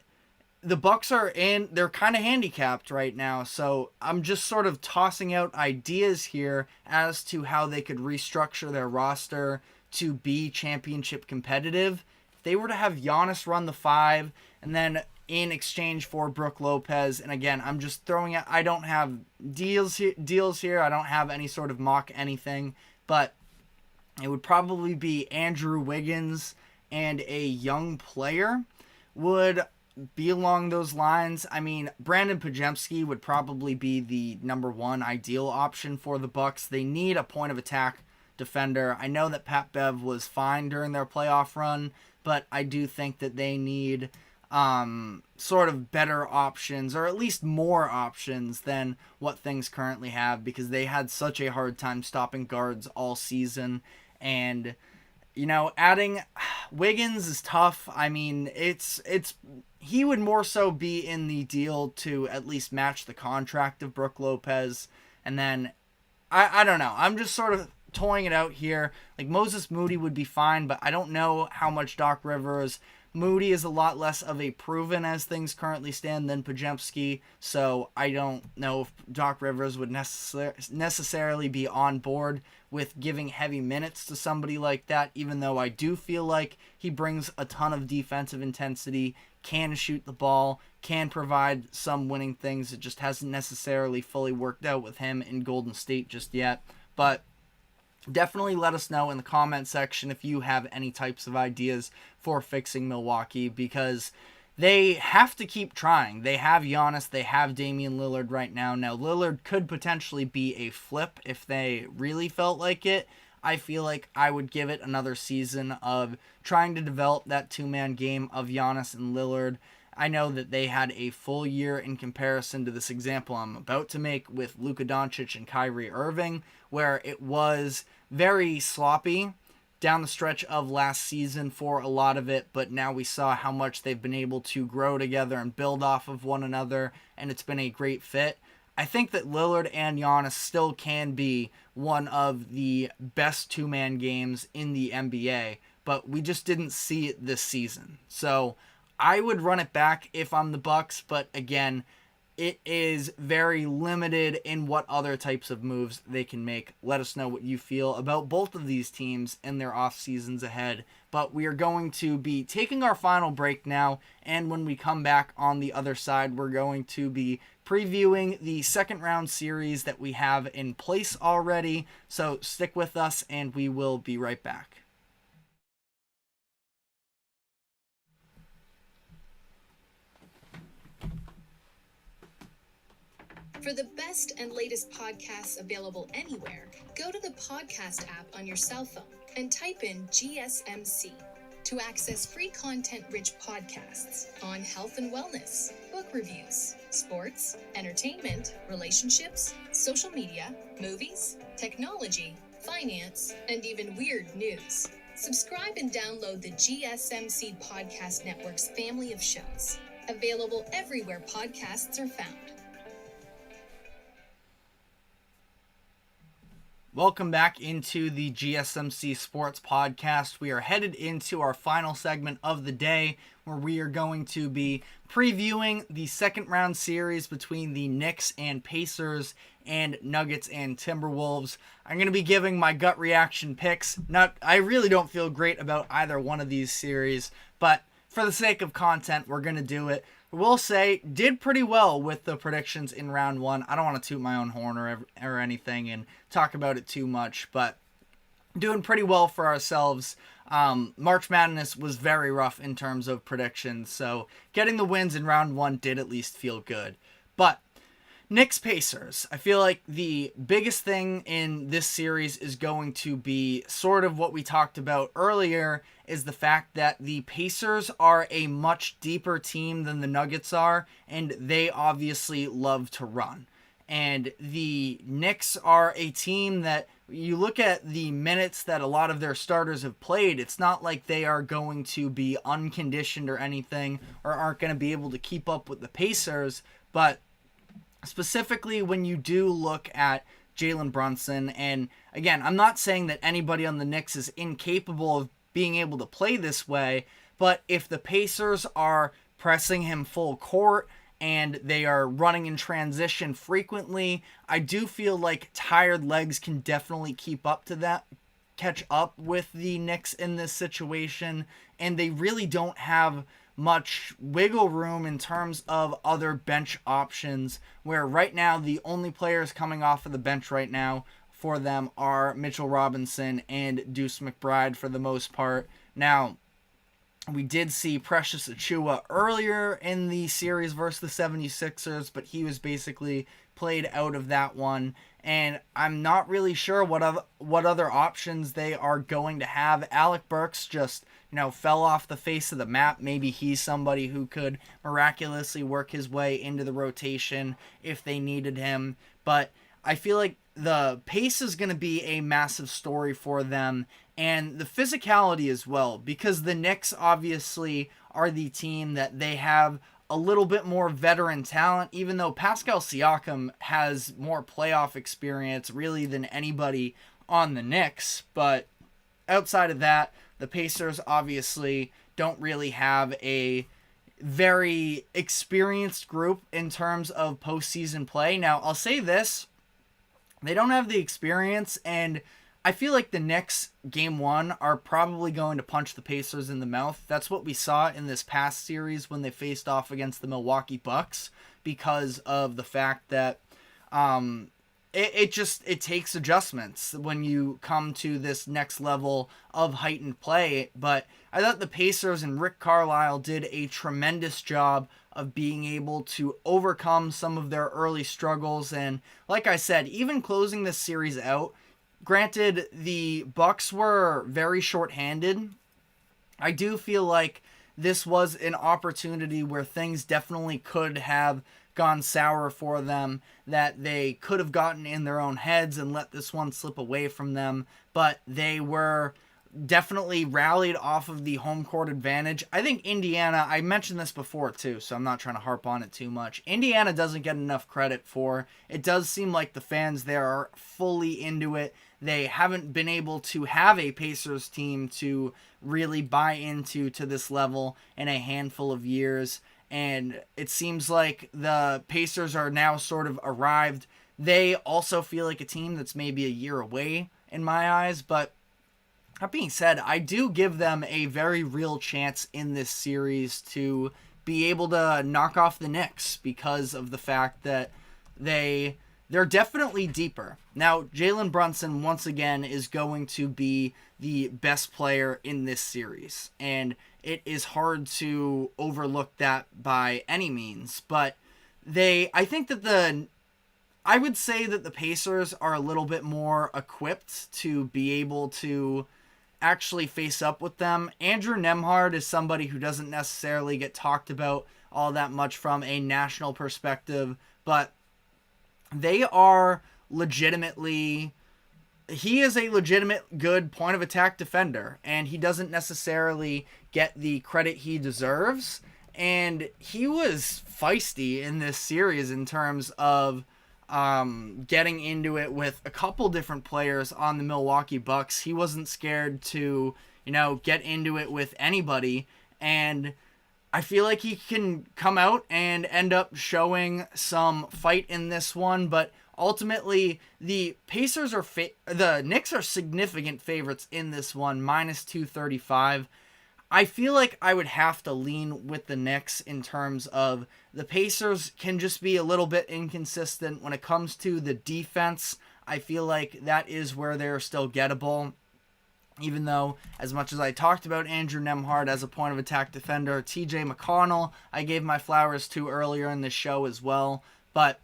the Bucks they're kind of handicapped right now, so I'm just sort of tossing out ideas here as to how they could restructure their roster to be championship competitive, if they were to have Giannis run the 5 and then in exchange for Brook Lopez, and again, I'm just throwing out, I don't have deals here, I don't have any sort of mock anything, but it would probably be Andrew Wiggins and a young player would be along those lines. I mean, Brandon Pajemski would probably be the number one ideal option for the Bucks. They need a point of attack defender. I know that Pat Bev was fine during their playoff run, but I do think that they need sort of better options, or at least more options than what things currently have, because they had such a hard time stopping guards all season. And adding Wiggins is tough. I mean, he would more so be in the deal to at least match the contract of Brook Lopez. And then I don't know. I'm just sort of toying it out here. Like, Moses Moody would be fine, but I don't know how much Doc Rivers. Moody is a lot less of a proven as things currently stand than Pajemski, so I don't know if Doc Rivers would necessarily be on board with giving heavy minutes to somebody like that, even though I do feel like he brings a ton of defensive intensity, can shoot the ball, can provide some winning things. It just hasn't necessarily fully worked out with him in Golden State just yet, but definitely let us know in the comment section if you have any types of ideas for fixing Milwaukee, because they have to keep trying. They have Giannis, they have Damian Lillard right now. Now, Lillard could potentially be a flip if they really felt like it. I feel like I would give it another season of trying to develop that two-man game of Giannis and Lillard. I know that they had a full year in comparison to this example I'm about to make with Luka Doncic and Kyrie Irving, where it was very sloppy down the stretch of last season for a lot of it, but now we saw how much they've been able to grow together and build off of one another, and it's been a great fit. I think that Lillard and Giannis still can be one of the best two-man games in the NBA, but we just didn't see it this season. So I would run it back if I'm the Bucks, but again, it is very limited in what other types of moves they can make. Let us know what you feel about both of these teams and their off seasons ahead. But we are going to be taking our final break now, and when we come back on the other side, we're going to be previewing the second round series that we have in place already. So stick with us, and we will be right back. For the best and latest podcasts available anywhere, go to the podcast app on your cell phone and type in GSMC to access free content-rich podcasts on health and wellness, book reviews, sports, entertainment, relationships, social media, movies, technology, finance, and even weird news. Subscribe and download the GSMC Podcast Network's family of shows, available everywhere podcasts are found. Welcome back into the GSMC Sports Podcast. We are headed into our final segment of the day, where we are going to be previewing the second round series between the Knicks and Pacers and Nuggets and Timberwolves. I'm going to be giving my gut reaction picks. I really don't feel great about either one of these series, but for the sake of content, we're going to do it. We'll say, did pretty well with the predictions in round one. I don't want to toot my own horn or anything and talk about it too much, but doing pretty well for ourselves. March Madness was very rough in terms of predictions, so getting the wins in round one did at least feel good. But Knicks Pacers, I feel like the biggest thing in this series is going to be sort of what we talked about earlier, is the fact that the Pacers are a much deeper team than the Nuggets are, and they obviously love to run. And the Knicks are a team that, you look at the minutes that a lot of their starters have played, it's not like they are going to be unconditioned or anything, or aren't going to be able to keep up with the Pacers, but specifically when you do look at Jalen Brunson, and again, I'm not saying that anybody on the Knicks is incapable of being able to play this way, but if the Pacers are pressing him full court and they are running in transition frequently, I do feel like tired legs can definitely keep up to that. catch up with the Knicks in this situation, and they really don't have much wiggle room in terms of other bench options, where right now the only players coming off of the bench right now for them are Mitchell Robinson and Deuce McBride for the most part. Now, we did see Precious Achiuwa earlier in the series versus the 76ers, but he was basically played out of that one. And I'm not really sure what other options they are going to have. Alec Burks just, fell off the face of the map. Maybe he's somebody who could miraculously work his way into the rotation if they needed him. But I feel like the pace is going to be a massive story for them, and the physicality as well, because the Knicks obviously are the team that they have a little bit more veteran talent, even though Pascal Siakam has more playoff experience really than anybody on the Knicks. But outside of that, the Pacers obviously don't really have a very experienced group in terms of postseason play. Now, I'll say this. They don't have the experience, and I feel like the Knicks, game one, are probably going to punch the Pacers in the mouth. That's what we saw in this past series when they faced off against the Milwaukee Bucks, because of the fact that it takes adjustments when you come to this next level of heightened play. But I thought the Pacers and Rick Carlisle did a tremendous job of being able to overcome some of their early struggles. And like I said, even closing this series out, granted, the Bucks were very short-handed. I do feel like this was an opportunity where things definitely could have gone sour for them, that they could have gotten in their own heads and let this one slip away from them. But they were definitely rallied off of the home court advantage. I think Indiana, I mentioned this before too, so I'm not trying to harp on it too much. Indiana doesn't get enough credit for. It does seem like the fans there are fully into it. They haven't been able to have a Pacers team to really buy into to this level in a handful of years. And it seems like the Pacers are now sort of arrived. They also feel like a team that's maybe a year away in my eyes, but that being said, I do give them a very real chance in this series to be able to knock off the Knicks because of the fact that they're definitely deeper. Now, Jalen Brunson, once again, is going to be the best player in this series, and it is hard to overlook that by any means. But I would say that the Pacers are a little bit more equipped to be able to actually face up with them. Andrew Nembhard is somebody who doesn't necessarily get talked about all that much from a national perspective, but they are legitimately, he is a legitimate good point of attack defender, and he doesn't necessarily get the credit he deserves. And he was feisty in this series in terms of getting into it with a couple different players on the Milwaukee Bucks. He wasn't scared to, get into it with anybody. And I feel like he can come out and end up showing some fight in this one. But ultimately, the Pacers the Knicks are significant favorites in this one, minus 235. I feel like I would have to lean with the Knicks in terms of the Pacers can just be a little bit inconsistent when it comes to the defense. I feel like that is where they're still gettable. Even though, as much as I talked about Andrew Nembhard as a point of attack defender, TJ McConnell, I gave my flowers to earlier in the show as well. But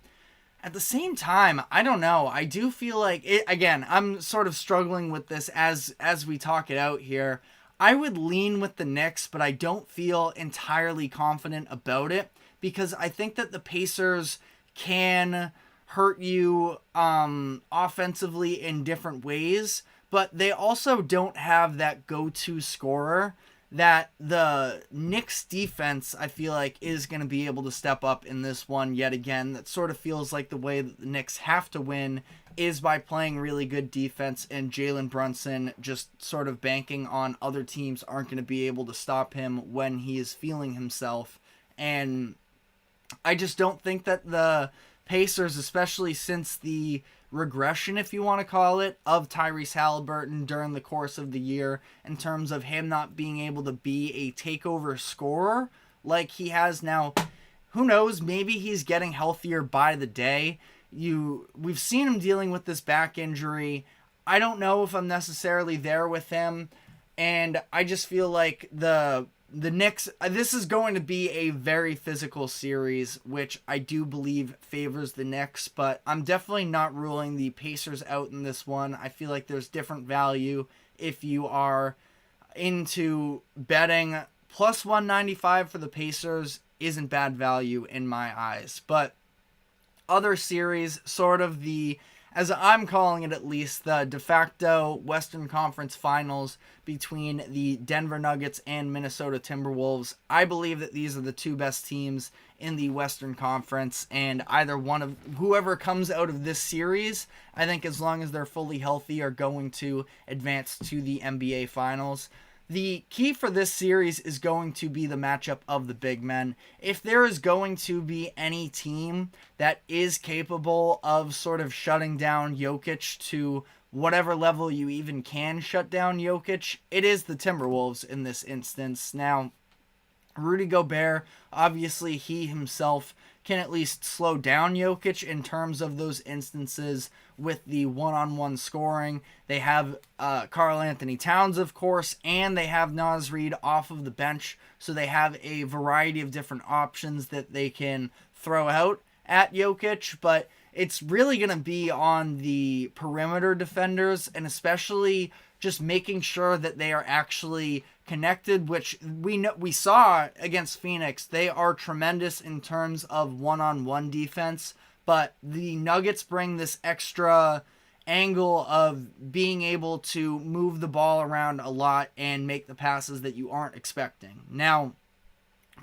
at the same time, I don't know. I do feel like, I'm sort of struggling with this as we talk it out here. I would lean with the Knicks, but I don't feel entirely confident about it because I think that the Pacers can hurt you offensively in different ways, but they also don't have that go-to scorer that the Knicks defense, I feel like, is going to be able to step up in this one yet again. That sort of feels like the way that the Knicks have to win is by playing really good defense, and Jalen Brunson just sort of banking on other teams aren't going to be able to stop him when he is feeling himself. And I just don't think that the Pacers, especially since the regression, if you want to call it, of Tyrese Halliburton during the course of the year in terms of him not being able to be a takeover scorer like he has now. Who knows? Maybe he's getting healthier by the day. We've seen him dealing with this back injury. I don't know if I'm necessarily there with him, and I just feel like the Knicks, this is going to be a very physical series, which I do believe favors the Knicks, but I'm definitely not ruling the Pacers out in this one. I feel like there's different value if you are into betting. Plus 195 for the Pacers isn't bad value in my eyes, but other series, sort of the, as I'm calling it at least, the de facto Western Conference Finals between the Denver Nuggets and Minnesota Timberwolves. I believe that these are the two best teams in the Western Conference, and either one of whoever comes out of this series, I think as long as they're fully healthy, are going to advance to the NBA Finals. The key for this series is going to be the matchup of the big men. If there is going to be any team that is capable of sort of shutting down Jokic to whatever level you even can shut down Jokic, it is the Timberwolves in this instance. Now, Rudy Gobert, obviously he himself can at least slow down Jokic in terms of those instances with the one-on-one scoring. They have Karl Anthony Towns, of course, and they have Naz Reid off of the bench, so they have a variety of different options that they can throw out at Jokic, but it's really going to be on the perimeter defenders, and especially just making sure that they are actually connected, which we saw against Phoenix. They are tremendous in terms of one-on-one defense, but the Nuggets bring this extra angle of being able to move the ball around a lot and make the passes that you aren't expecting. Now,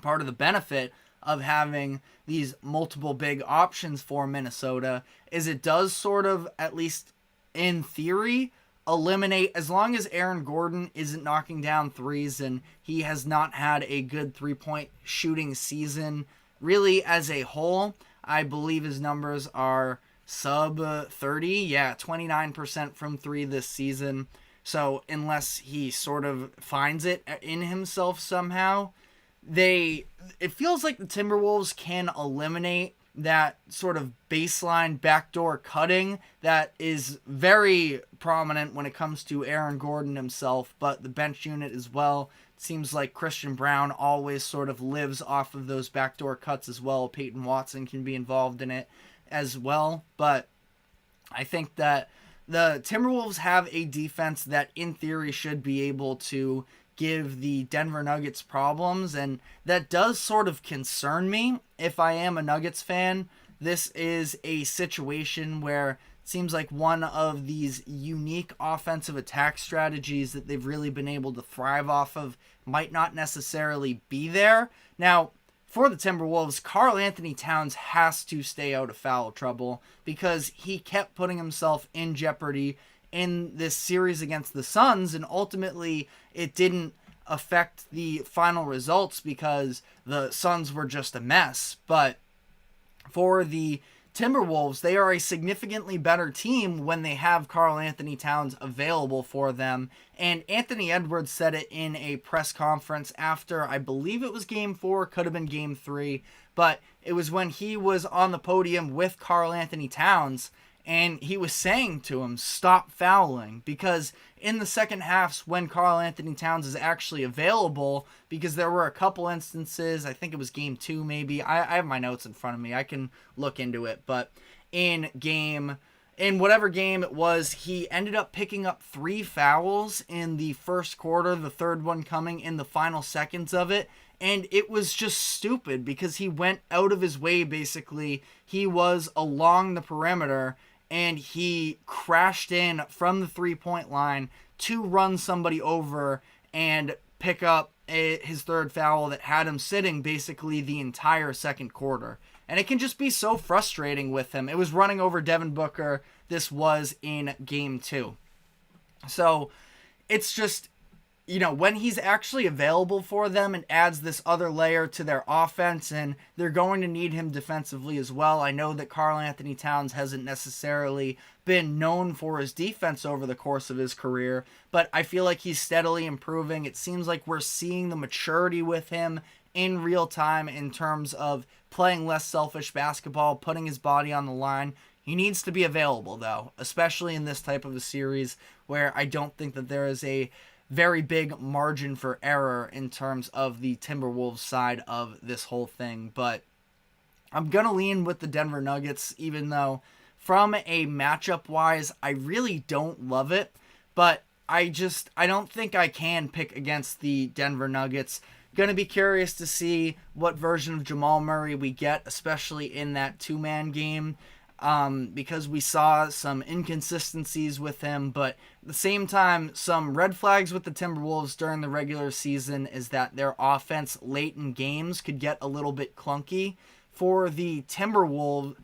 part of the benefit of having these multiple big options for Minnesota is it does sort of, at least in theory, eliminate, as long as Aaron Gordon isn't knocking down threes, and he has not had a good three-point shooting season really as a whole. I believe his numbers are sub 30, 29% from three this season. So unless he sort of finds it in himself somehow, it feels like the Timberwolves can eliminate that sort of baseline backdoor cutting that is very prominent when it comes to Aaron Gordon himself, but the bench unit as well. It seems like Christian Brown always sort of lives off of those backdoor cuts as well. Peyton Watson can be involved in it as well, but I think that the Timberwolves have a defense that in theory should be able to give the Denver Nuggets problems, and that does sort of concern me if I am a Nuggets fan. This is a situation where it seems like one of these unique offensive attack strategies that they've really been able to thrive off of might not necessarily be there. Now, for the Timberwolves, Karl Anthony Towns has to stay out of foul trouble because he kept putting himself in jeopardy in this series against the Suns, and ultimately it didn't affect the final results because the Suns were just a mess. But for the Timberwolves, they are a significantly better team when they have Karl Anthony Towns available for them. And Anthony Edwards said it in a press conference after, I believe it was Game 4, could have been Game 3, but it was when he was on the podium with Karl Anthony Towns, and he was saying to him, stop fouling, because in the second halves when Karl Anthony Towns is actually available, because there were a couple instances, I think it was Game 2 maybe, I have my notes in front of me, I can look into it, but in whatever game it was, he ended up picking up 3 fouls in the first quarter, the third one coming in the final seconds of it, and it was just stupid because he went out of his way basically. He was along the perimeter, and he crashed in from the three-point line to run somebody over and pick up his third foul that had him sitting basically the entire second quarter. And it can just be so frustrating with him. It was running over Devin Booker. This was in Game 2. So it's just, when he's actually available for them, it adds this other layer to their offense, and they're going to need him defensively as well. I know that Karl Anthony Towns hasn't necessarily been known for his defense over the course of his career, but I feel like he's steadily improving. It seems like we're seeing the maturity with him in real time in terms of playing less selfish basketball, putting his body on the line. He needs to be available, though, especially in this type of a series where I don't think that there is a very big margin for error in terms of the Timberwolves side of this whole thing. But I'm going to lean with the Denver Nuggets, even though from a matchup-wise, I really don't love it. But I don't think I can pick against the Denver Nuggets. Going to be curious to see what version of Jamal Murray we get, especially in that two-man game. Because we saw some inconsistencies with him, but at the same time, some red flags with the Timberwolves during the regular season is that their offense late in games could get a little bit clunky. For the Timberwolves,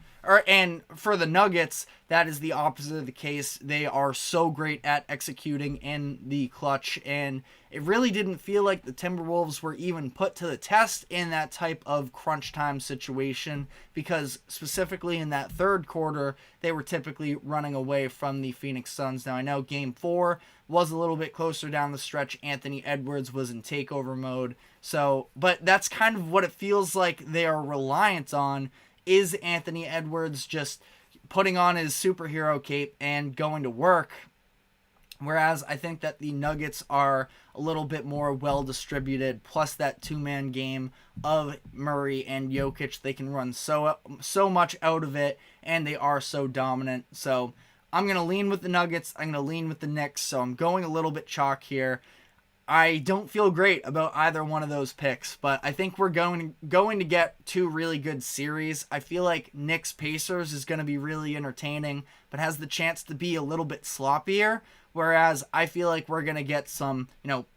and for the Nuggets, that is the opposite of the case. They are so great at executing in the clutch, and it really didn't feel like the Timberwolves were even put to the test in that type of crunch time situation, because specifically in that third quarter, they were typically running away from the Phoenix Suns. Now, I know Game 4 was a little bit closer down the stretch. Anthony Edwards was in takeover mode, but that's kind of what it feels like they are reliant on, is Anthony Edwards just putting on his superhero cape and going to work. Whereas I think that the Nuggets are a little bit more well-distributed, plus that two-man game of Murray and Jokic. They can run so much out of it, and they are so dominant. So I'm going to lean with the Nuggets. I'm going to lean with the Knicks, so I'm going a little bit chalk here. I don't feel great about either one of those picks, but I think we're going to get two really good series. I feel like Knicks Pacers is going to be really entertaining, but has the chance to be a little bit sloppier, whereas I feel like we're going to get some,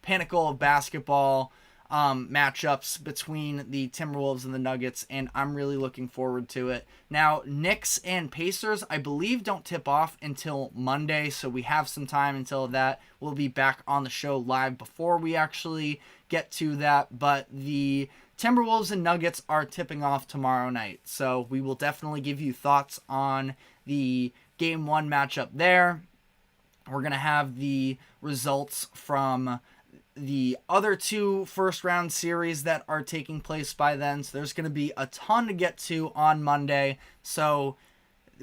pinnacle of basketball matchups between the Timberwolves and the Nuggets, and I'm really looking forward to it. Now, Knicks and Pacers, I believe, don't tip off until Monday, so we have some time until that. We'll be back on the show live before we actually get to that, but the Timberwolves and Nuggets are tipping off tomorrow night, so we will definitely give you thoughts on the Game 1 matchup there. We're going to have the results from the other two first-round series that are taking place by then. So there's going to be a ton to get to on Monday. So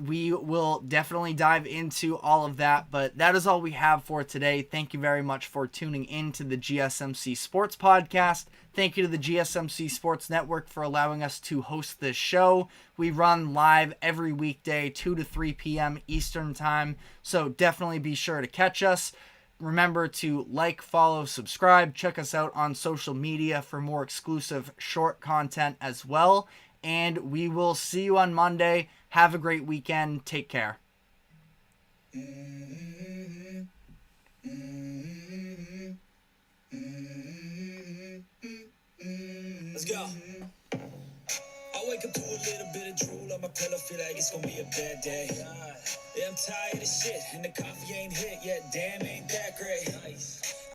we will definitely dive into all of that. But that is all we have for today. Thank you very much for tuning in to the GSMC Sports Podcast. Thank you to the GSMC Sports Network for allowing us to host this show. We run live every weekday, 2 to 3 p.m. Eastern Time. So definitely be sure to catch us. Remember to like, follow, subscribe. Check us out on social media for more exclusive short content as well. And we will see you on Monday. Have a great weekend. Take care. Let's go. I wake up to a little bit of drool on my pillow, feel like it's gonna be a bad day. Yeah, I'm tired of shit, and the coffee ain't hit yet. Damn, ain't that great.